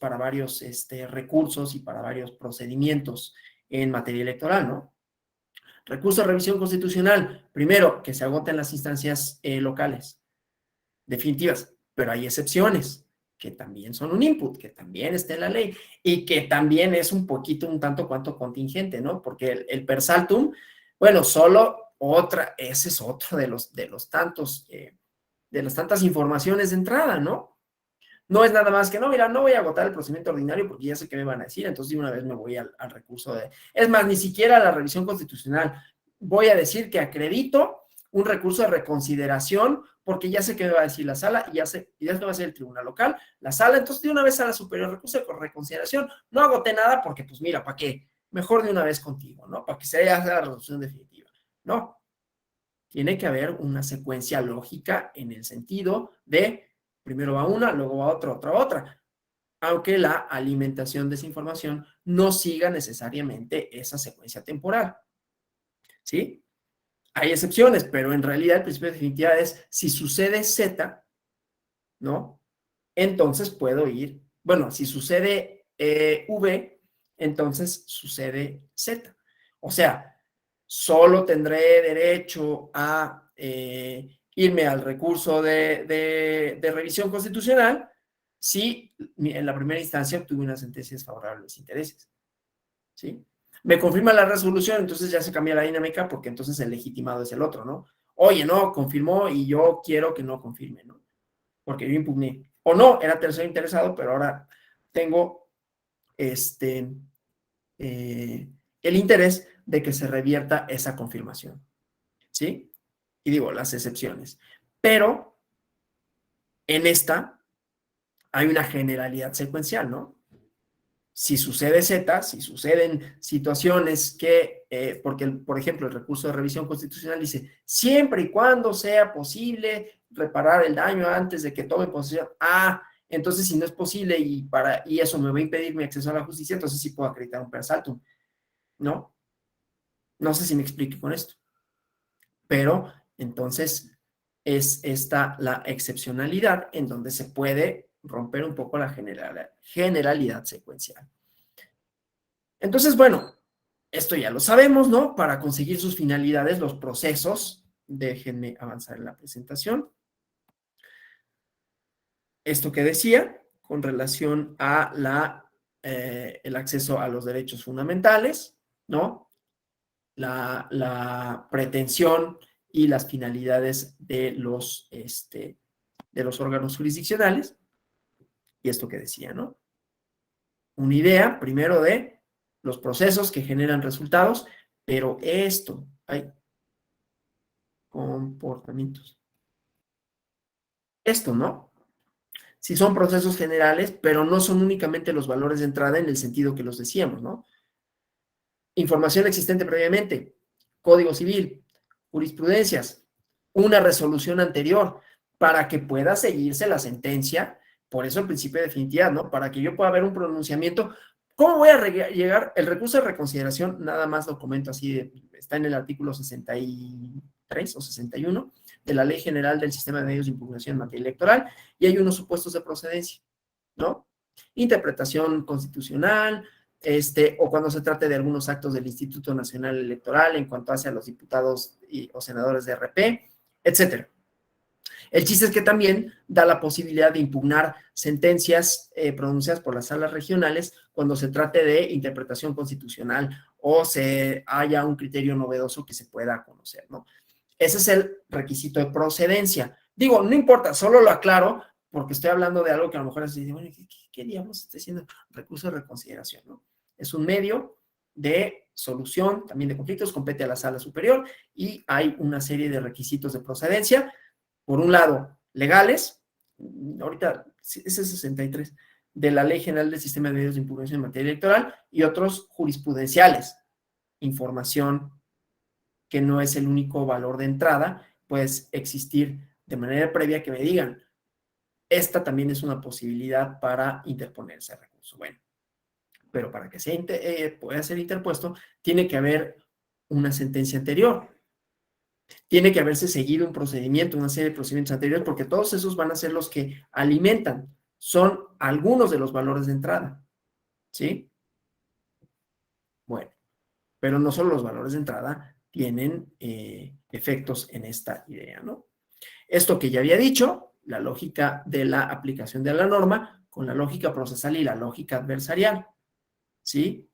recursos y para varios procedimientos en materia electoral, ¿no? Recurso de revisión constitucional. Primero, que se agoten las instancias locales definitivas, pero hay excepciones que también son un input, que también está en la ley y que también es un tanto cuanto contingente, ¿no? Porque el per saltum, bueno, ese es otro de las tantas informaciones de entrada, ¿no? No es nada más que, no, mira, no voy a agotar el procedimiento ordinario porque ya sé qué me van a decir, entonces de una vez me voy al recurso de... Es más, ni siquiera la revisión constitucional. Voy a decir que acredito un recurso de reconsideración porque ya sé qué me va a decir la sala y ya sé qué va a ser el tribunal local, la sala, entonces de una vez a la superior, recurso de reconsideración. No agoté nada porque, pues mira, ¿para qué? Mejor de una vez contigo, ¿no? Para que se haga la resolución definitiva. No, tiene que haber una secuencia lógica en el sentido de primero va una, luego va otra, otra, aunque la alimentación de esa información no siga necesariamente esa secuencia temporal, ¿sí? Hay excepciones, pero en realidad el principio de definitividad es si sucede Z, ¿no? Entonces puedo ir, bueno, si sucede V, entonces sucede Z. O sea, solo tendré derecho a irme al recurso de revisión constitucional si en la primera instancia obtuve una sentencia desfavorable a mis intereses, ¿sí? Me confirma la resolución, entonces ya se cambia la dinámica porque entonces el legitimado es el otro, ¿no? Oye, no, confirmó y yo quiero que no confirme, ¿no? Porque yo impugné. O no, era tercero interesado, pero ahora tengo el interés de que se revierta esa confirmación, ¿sí? Y digo, las excepciones. Pero en esta hay una generalidad secuencial, ¿no? Si sucede Z, si suceden situaciones que, porque, por ejemplo, el recurso de revisión constitucional dice, siempre y cuando sea posible reparar el daño antes de que tome posesión. Entonces si no es posible y eso me va a impedir mi acceso a la justicia, entonces sí puedo acreditar un per saltum, ¿no? No sé si me explique con esto, pero entonces es esta la excepcionalidad en donde se puede romper un poco la generalidad secuencial. Entonces, bueno, esto ya lo sabemos, ¿no? Para conseguir sus finalidades, los procesos, déjenme avanzar en la presentación. Esto que decía con relación a el acceso a los derechos fundamentales, ¿no? La pretensión y las finalidades de los órganos jurisdiccionales, y esto que decía, ¿no? Una idea, primero, de los procesos que generan resultados, pero hay comportamientos. Esto, ¿no? Si son procesos generales, pero no son únicamente los valores de entrada en el sentido que los decíamos, ¿no? Información existente previamente, código civil, jurisprudencias, una resolución anterior, para que pueda seguirse la sentencia, por eso el principio de definitividad, ¿no? Para que yo pueda ver un pronunciamiento. ¿Cómo voy a llegar? El recurso de reconsideración, nada más lo comento así, está en el artículo 63 o 61 de la Ley General del Sistema de Medios de Impugnación en Materia Electoral, y hay unos supuestos de procedencia, ¿no? Interpretación constitucional, o cuando se trate de algunos actos del Instituto Nacional Electoral en cuanto hace a los diputados o senadores de RP, etcétera. El chiste es que también da la posibilidad de impugnar sentencias pronunciadas por las salas regionales cuando se trate de interpretación constitucional o se haya un criterio novedoso que se pueda conocer, ¿no? Ese es el requisito de procedencia. Digo, no importa, solo lo aclaro porque estoy hablando de algo que a lo mejor así dice, bueno, ¿qué diablos está haciendo? Recurso de reconsideración, ¿no? Es un medio de solución también de conflictos, compete a la sala superior y hay una serie de requisitos de procedencia. Por un lado, legales, ahorita ese es 63, de la Ley General del Sistema de Medios de Impugnación en Materia Electoral, y otros jurisprudenciales, información que no es el único valor de entrada, pues existir de manera previa que me digan, esta también es una posibilidad para interponer ese recurso. Bueno, pero para que pueda ser interpuesto, tiene que haber una sentencia anterior. Tiene que haberse seguido un procedimiento, una serie de procedimientos anteriores, porque todos esos van a ser los que alimentan, son algunos de los valores de entrada, ¿sí? Bueno, pero no solo los valores de entrada tienen efectos en esta idea, ¿no? Esto que ya había dicho, la lógica de la aplicación de la norma con la lógica procesal y la lógica adversarial, ¿sí?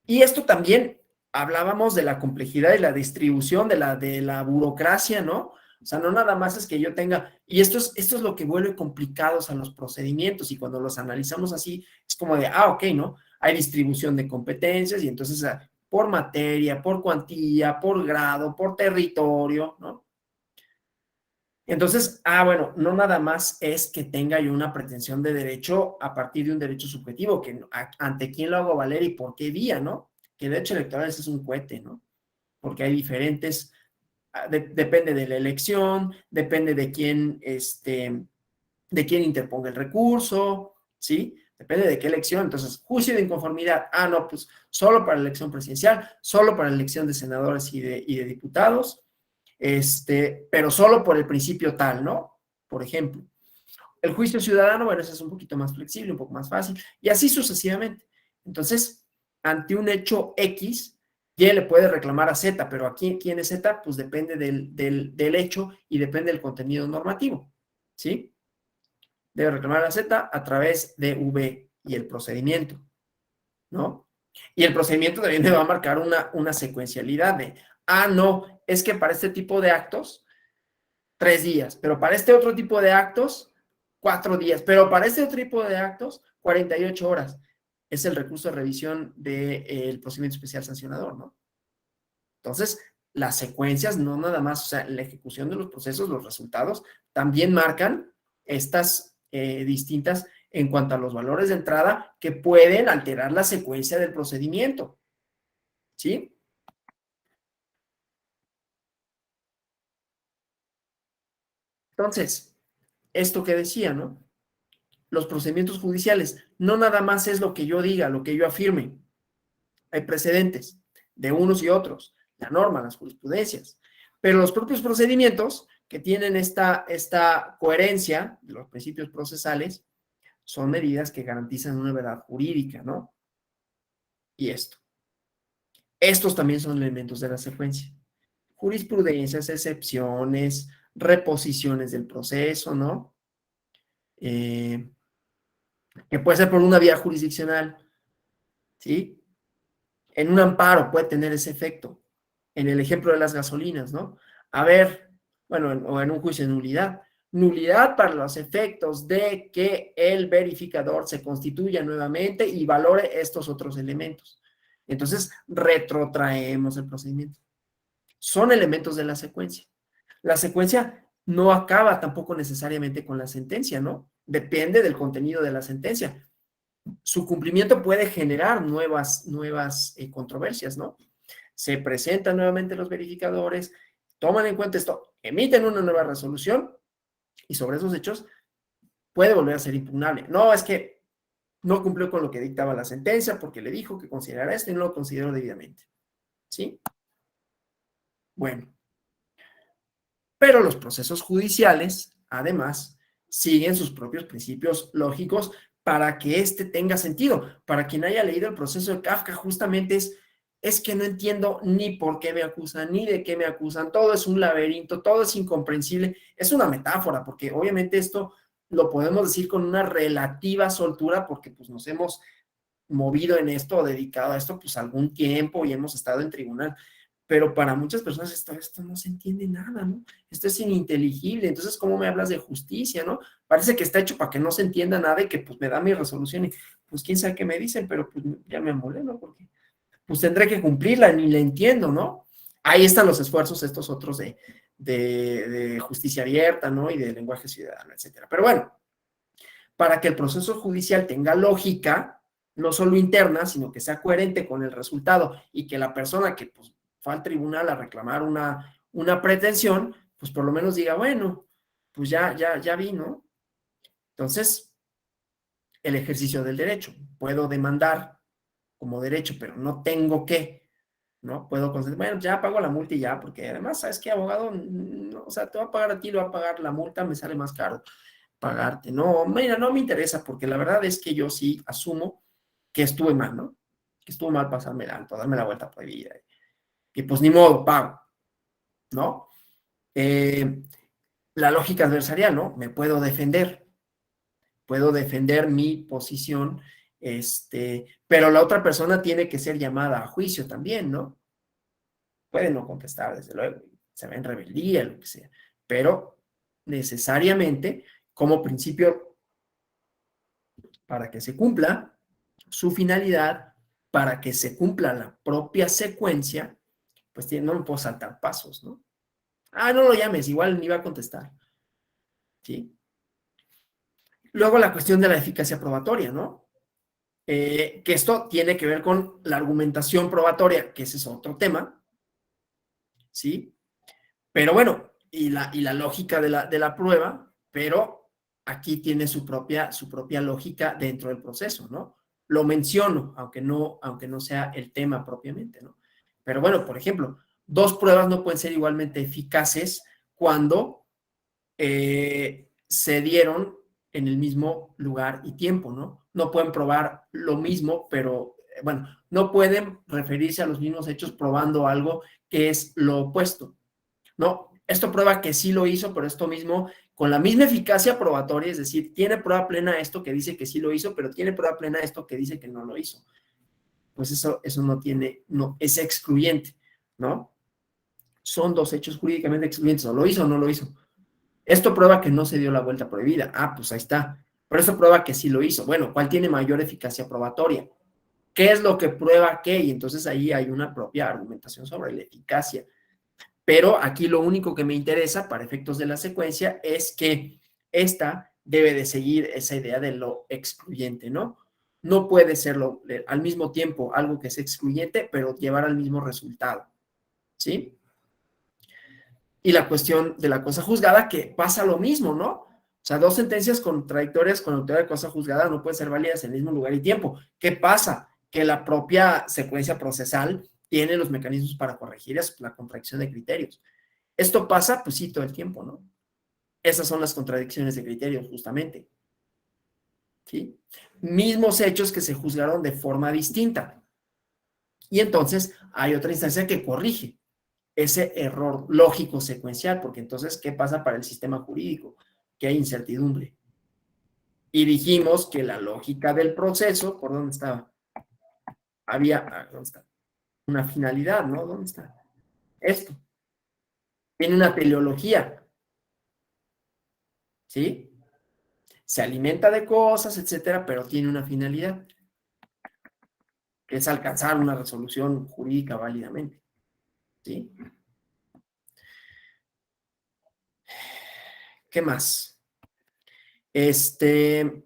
Y esto también hablábamos de la complejidad y la distribución de la burocracia, ¿no? O sea, no nada más es que yo tenga, y esto es lo que vuelve complicados a los procedimientos, y cuando los analizamos así, es como de, ok, ¿no? Hay distribución de competencias, y entonces por materia, por cuantía, por grado, por territorio, ¿no? Entonces, bueno, no nada más es que tenga yo una pretensión de derecho a partir de un derecho subjetivo, que ante quién lo hago valer y por qué vía, ¿no? Que el derecho electoral es un cohete, ¿no? Porque hay diferentes, depende de la elección, depende de quién interponga el recurso, ¿sí? Depende de qué elección. Entonces, juicio de inconformidad, no, pues solo para la elección presidencial, solo para la elección de senadores y de diputados, pero solo por el principio tal, ¿no? Por ejemplo. El juicio ciudadano, bueno, ese es un poquito más flexible, un poco más fácil, y así sucesivamente. Entonces, ante un hecho X, Y le puede reclamar a Z, pero aquí, ¿quién es Z? Pues depende del hecho y depende del contenido normativo, ¿sí? Debe reclamar a Z a través de V y el procedimiento, ¿no? Y el procedimiento también me va a marcar una secuencialidad de, no, es que para este tipo de actos 3 días, pero para este otro tipo de actos, 4 días, pero para este otro tipo de actos, 48 horas. Es el recurso de revisión del procedimiento especial sancionador, ¿no? Entonces, las secuencias, no nada más, o sea, la ejecución de los procesos, los resultados, también marcan estas distintas en cuanto a los valores de entrada que pueden alterar la secuencia del procedimiento, ¿sí? Entonces, esto que decía, ¿no? Los procedimientos judiciales, no nada más es lo que yo diga, lo que yo afirme. Hay precedentes de unos y otros, la norma, las jurisprudencias, pero los propios procedimientos que tienen esta coherencia de los principios procesales son medidas que garantizan una verdad jurídica, ¿no? Y estos también son elementos de la secuencia. Jurisprudencias, excepciones, reposiciones del proceso, ¿no? Que puede ser por una vía jurisdiccional, ¿sí? En un amparo puede tener ese efecto. En el ejemplo de las gasolinas, ¿no? A ver, bueno, o en un juicio de nulidad. Nulidad para los efectos de que el verificador se constituya nuevamente y valore estos otros elementos. Entonces, retrotraemos el procedimiento. Son elementos de la secuencia. La secuencia no acaba tampoco necesariamente con la sentencia, ¿no? Depende del contenido de la sentencia. Su cumplimiento puede generar nuevas controversias, ¿no? Se presentan nuevamente los verificadores, toman en cuenta esto, emiten una nueva resolución y sobre esos hechos puede volver a ser impugnable. No, es que no cumplió con lo que dictaba la sentencia porque le dijo que considerara esto y no lo consideró debidamente, ¿sí? Bueno, pero los procesos judiciales, además, siguen sus propios principios lógicos para que éste tenga sentido. Para quien haya leído el proceso de Kafka, justamente es que no entiendo ni por qué me acusan, ni de qué me acusan, todo es un laberinto, todo es incomprensible. Es una metáfora, porque obviamente esto lo podemos decir con una relativa soltura, porque pues nos hemos movido en esto, dedicado a esto, pues algún tiempo y hemos estado en tribunal, pero para muchas personas esto no se entiende nada, ¿no? Esto es ininteligible, entonces, ¿cómo me hablas de justicia, no? Parece que está hecho para que no se entienda nada y que pues me da mi resolución y pues quién sabe qué me dicen, pero pues ya me amolé, ¿no? Porque pues tendré que cumplirla, ni la entiendo, ¿no? Ahí están los esfuerzos estos otros de justicia abierta, ¿no? Y de lenguaje ciudadano, etcétera. Pero bueno, para que el proceso judicial tenga lógica, no solo interna, sino que sea coherente con el resultado y que la persona que pues, fue al tribunal a reclamar una pretensión, pues por lo menos diga, bueno, pues ya vi, ¿no? Entonces, el ejercicio del derecho. Puedo demandar como derecho, pero no tengo que, ¿no? Puedo conceder, bueno, ya pago la multa y ya, porque además, ¿sabes qué, abogado? No, o sea, te va a pagar a ti, lo va a pagar la multa, me sale más caro pagarte. No, mira, no me interesa porque la verdad es que yo sí asumo que estuve mal, ¿no? Que estuvo mal pasarme el alto, darme la vuelta prohibida. Y pues ni modo, pago, ¿no? La lógica adversarial, ¿no? Me puedo defender mi posición, pero la otra persona tiene que ser llamada a juicio también, ¿no? Puede no contestar, desde luego, se ve en rebeldía, lo que sea, pero necesariamente como principio para que se cumpla su finalidad, para que se cumpla la propia secuencia, pues no me puedo saltar pasos, ¿no? Ah, no lo llames, igual ni va a contestar, ¿sí? Luego la cuestión de la eficacia probatoria, ¿no? Que esto tiene que ver con la argumentación probatoria, que ese es otro tema, ¿sí? Pero bueno, y la lógica de la prueba, pero aquí tiene su propia lógica dentro del proceso, ¿no? Lo menciono, aunque no sea el tema propiamente, ¿no? Pero bueno, por ejemplo, dos pruebas no pueden ser igualmente eficaces cuando se dieron en el mismo lugar y tiempo, ¿no? No pueden probar lo mismo, pero, bueno, no pueden referirse a los mismos hechos probando algo que es lo opuesto, ¿no? Esto prueba que sí lo hizo, pero esto mismo, con la misma eficacia probatoria, es decir, tiene prueba plena esto que dice que sí lo hizo, pero tiene prueba plena esto que dice que no lo hizo. Pues eso no, es excluyente, ¿no? Son dos hechos jurídicamente excluyentes, o lo hizo o no lo hizo. Esto prueba que no se dio la vuelta prohibida. Ah, pues ahí está. Pero esto prueba que sí lo hizo. Bueno, ¿cuál tiene mayor eficacia probatoria? ¿Qué es lo que prueba qué? Y entonces ahí hay una propia argumentación sobre la eficacia. Pero aquí lo único que me interesa para efectos de la secuencia es que esta debe de seguir esa idea de lo excluyente, ¿no? No puede serlo al mismo tiempo algo que es excluyente, pero llevar al mismo resultado, ¿sí? Y la cuestión de la cosa juzgada, que pasa lo mismo, ¿no? O sea, dos sentencias contradictorias con autoridad de cosa juzgada no pueden ser válidas en el mismo lugar y tiempo. ¿Qué pasa? Que la propia secuencia procesal tiene los mecanismos para corregir eso, la contradicción de criterios. Esto pasa, pues sí, todo el tiempo, ¿no? Esas son las contradicciones de criterios, justamente. ¿Sí? Mismos hechos que se juzgaron de forma distinta. Y entonces hay otra instancia que corrige ese error lógico secuencial, porque entonces, ¿qué pasa para el sistema jurídico? Que hay incertidumbre. Y dijimos que la lógica del proceso, ¿por dónde estaba? ¿Dónde está? Una finalidad, ¿no? ¿Dónde está? Esto. Tiene una teleología, ¿sí? Se alimenta de cosas, etcétera, pero tiene una finalidad, que es alcanzar una resolución jurídica válidamente, ¿sí? ¿Qué más? Eh,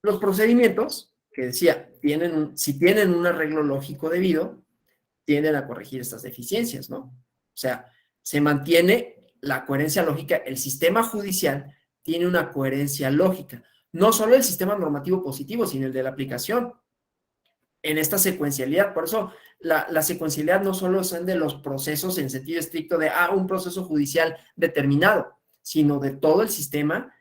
los procedimientos, que decía, si tienen un arreglo lógico debido, tienden a corregir estas deficiencias, ¿no? O sea, se mantiene la coherencia lógica, el sistema judicial tiene una coherencia lógica, no solo el sistema normativo positivo, sino el de la aplicación en esta secuencialidad. Por eso la secuencialidad no solo son de los procesos en sentido estricto de un proceso judicial determinado, sino de todo el sistema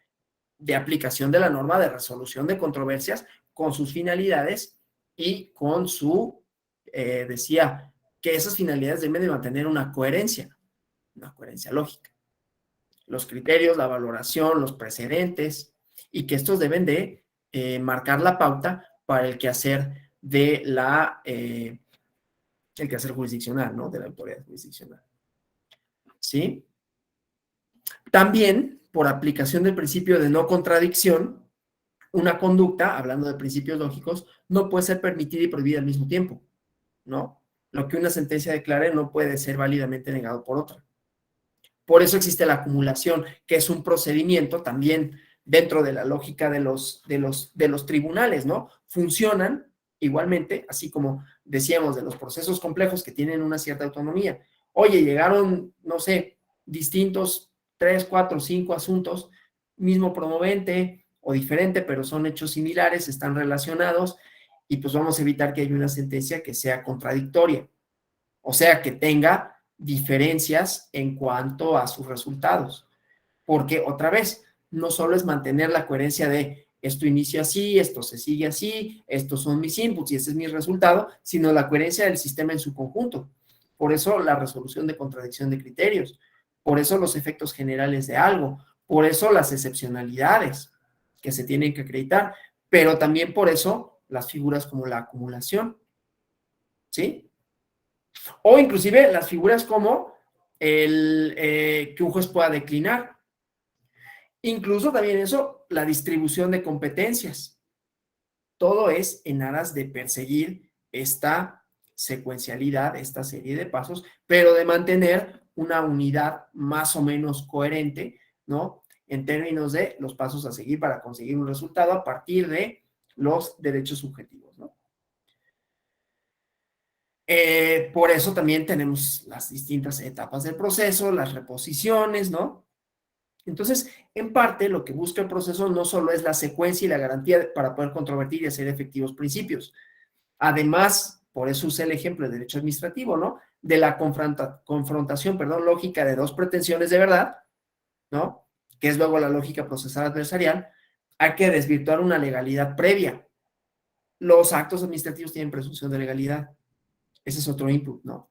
de aplicación de la norma de resolución de controversias con sus finalidades y con decía, que esas finalidades deben de mantener una coherencia lógica. Los criterios, la valoración, los precedentes, y que estos deben de marcar la pauta para el quehacer de el quehacer jurisdiccional, ¿no? De la autoridad jurisdiccional. ¿Sí? También, por aplicación del principio de no contradicción, una conducta, hablando de principios lógicos, no puede ser permitida y prohibida al mismo tiempo, ¿no? Lo que una sentencia declare no puede ser válidamente negado por otra. Por eso existe la acumulación, que es un procedimiento también dentro de la lógica de los tribunales, ¿no? Funcionan igualmente, así como decíamos de los procesos complejos que tienen una cierta autonomía. Oye, llegaron, no sé, distintos 3, 4, 5 asuntos, mismo promovente o diferente, pero son hechos similares, están relacionados, y pues vamos a evitar que haya una sentencia que sea contradictoria, o sea, que tenga diferencias en cuanto a sus resultados. Porque otra vez, no solo es mantener la coherencia de esto inicia así, esto se sigue así, estos son mis inputs y este es mi resultado, sino la coherencia del sistema en su conjunto. Por eso la resolución de contradicción de criterios, por eso los efectos generales de algo, por eso las excepcionalidades que se tienen que acreditar, pero también por eso las figuras como la acumulación, ¿sí? O inclusive las figuras como que un juez pueda declinar. Incluso también eso, la distribución de competencias. Todo es en aras de perseguir esta secuencialidad, esta serie de pasos, pero de mantener una unidad más o menos coherente, ¿no? En términos de los pasos a seguir para conseguir un resultado a partir de los derechos subjetivos, ¿no? Por eso también tenemos las distintas etapas del proceso, las reposiciones, ¿no? Entonces, en parte, lo que busca el proceso no solo es la secuencia y la garantía para poder controvertir y hacer efectivos principios. Además, por eso usé el ejemplo del derecho administrativo, ¿no? De la confrontación, lógica de dos pretensiones de verdad, ¿no? Que es luego la lógica procesal adversarial, hay que desvirtuar una legalidad previa. Los actos administrativos tienen presunción de legalidad. Ese es otro input, ¿no?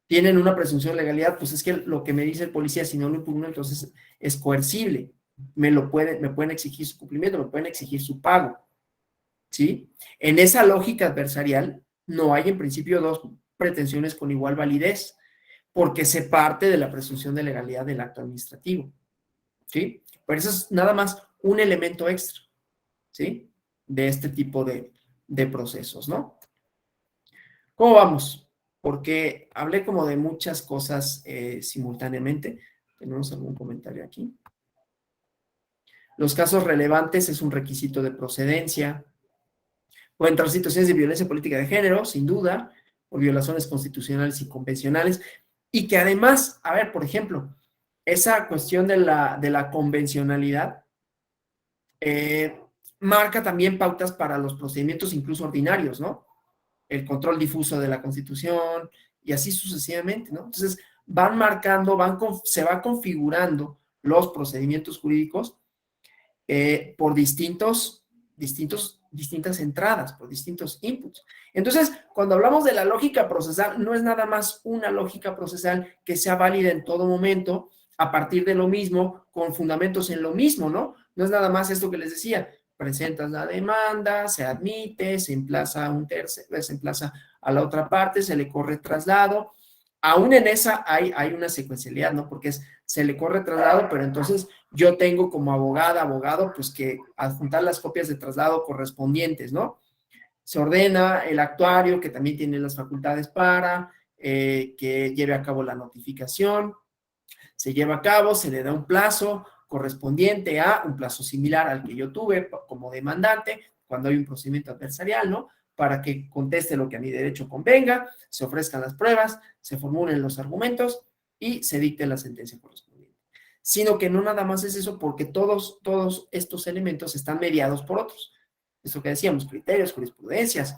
Tienen una presunción de legalidad, pues es que lo que me dice el policía, si no lo impugno, entonces es coercible. Me pueden exigir su cumplimiento, me pueden exigir su pago, ¿sí? En esa lógica adversarial no hay en principio dos pretensiones con igual validez, porque se parte de la presunción de legalidad del acto administrativo, ¿sí? Pero eso es nada más un elemento extra, ¿sí? De este tipo de procesos, ¿no? ¿Cómo vamos? Porque hablé como de muchas cosas simultáneamente. ¿Tenemos algún comentario aquí? Los casos relevantes es un requisito de procedencia. Pueden entrar situaciones de violencia política de género, sin duda, o violaciones constitucionales y convencionales. Y que además, a ver, por ejemplo, esa cuestión de la convencionalidad marca también pautas para los procedimientos incluso ordinarios, ¿no? El control difuso de la Constitución y así sucesivamente, ¿no? Entonces, van marcando, se va configurando los procedimientos jurídicos por distintas entradas, por distintos inputs. Entonces, cuando hablamos de la lógica procesal, no es nada más una lógica procesal que sea válida en todo momento, a partir de lo mismo, con fundamentos en lo mismo, ¿no? No es nada más esto que les decía, presentas la demanda, se admite, se emplaza a un tercero, se emplaza a la otra parte, se le corre traslado. Aún en esa hay una secuencialidad, ¿no? Porque se le corre traslado, pero entonces yo tengo como abogado, pues que adjuntar las copias de traslado correspondientes, ¿no? Se ordena el actuario, que también tiene las facultades para que lleve a cabo la notificación, se lleva a cabo, se le da un plazo correspondiente a un plazo similar al que yo tuve como demandante cuando hay un procedimiento adversarial, ¿no? Para que conteste lo que a mi derecho convenga, se ofrezcan las pruebas, se formulen los argumentos y se dicte la sentencia correspondiente. Sino que no nada más es eso, porque todos estos elementos están mediados por otros. Eso que decíamos, criterios, jurisprudencias,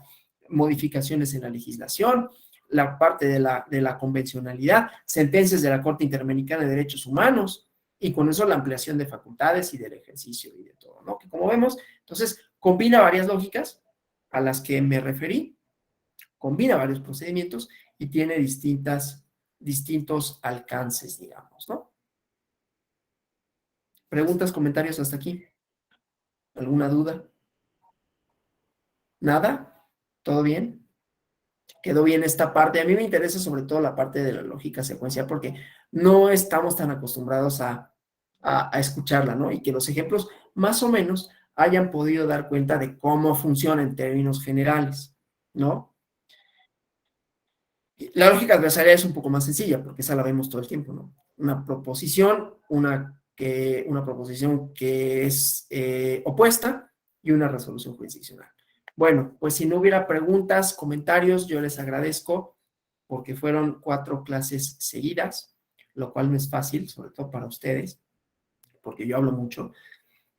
modificaciones en la legislación, la parte de la convencionalidad, sentencias de la Corte Interamericana de Derechos Humanos, y con eso la ampliación de facultades y del ejercicio y de todo, ¿no? Que como vemos, entonces combina varias lógicas a las que me referí, combina varios procedimientos y tiene distintos alcances, digamos, ¿no? ¿Preguntas, comentarios hasta aquí? ¿Alguna duda? ¿Nada? ¿Todo bien? ¿Quedó bien esta parte? A mí me interesa sobre todo la parte de la lógica secuencial porque no estamos tan acostumbrados a escucharla, ¿no? Y que los ejemplos más o menos hayan podido dar cuenta de cómo funciona en términos generales, ¿no? La lógica adversarial es un poco más sencilla porque esa la vemos todo el tiempo, ¿no? Una proposición, una proposición que es opuesta y una resolución jurisdiccional. Bueno, pues si no hubiera preguntas, comentarios, yo les agradezco porque fueron 4 clases seguidas, lo cual no es fácil, sobre todo para ustedes, porque yo hablo mucho.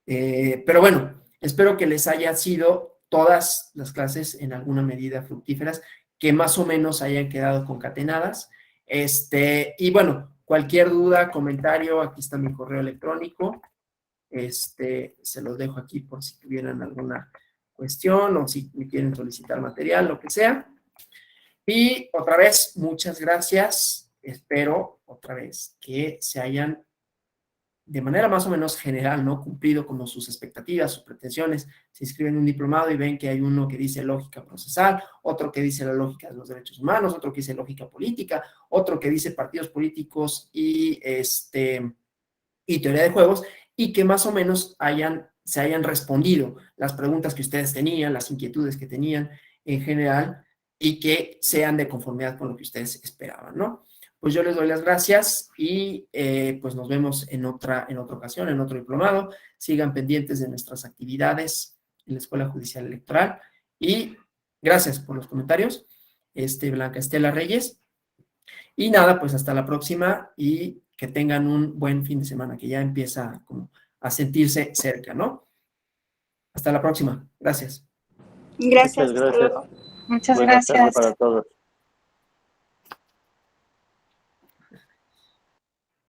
Pero bueno, espero que les haya sido todas las clases en alguna medida fructíferas, que más o menos hayan quedado concatenadas. Y bueno, cualquier duda, comentario, aquí está mi correo electrónico. Se los dejo aquí por si tuvieran alguna cuestión o si me quieren solicitar material, lo que sea. Y otra vez, muchas gracias. Espero otra vez que se hayan de manera más o menos general, ¿no? Cumplido como sus expectativas, sus pretensiones, se inscriben en un diplomado y ven que hay uno que dice lógica procesal, otro que dice la lógica de los derechos humanos, otro que dice lógica política, otro que dice partidos políticos y teoría de juegos, y que más o menos se hayan respondido las preguntas que ustedes tenían, las inquietudes que tenían en general, y que sean de conformidad con lo que ustedes esperaban, ¿no? Pues yo les doy las gracias y pues nos vemos en otra ocasión, en otro diplomado. Sigan pendientes de nuestras actividades en la Escuela Judicial Electoral y gracias por los comentarios, Blanca Estela Reyes. Y nada, pues hasta la próxima y que tengan un buen fin de semana, que ya empieza como a sentirse cerca, ¿no? Hasta la próxima. Gracias. Gracias, Muchas hasta gracias. luego. Muchas Buenas tardes gracias. para todos.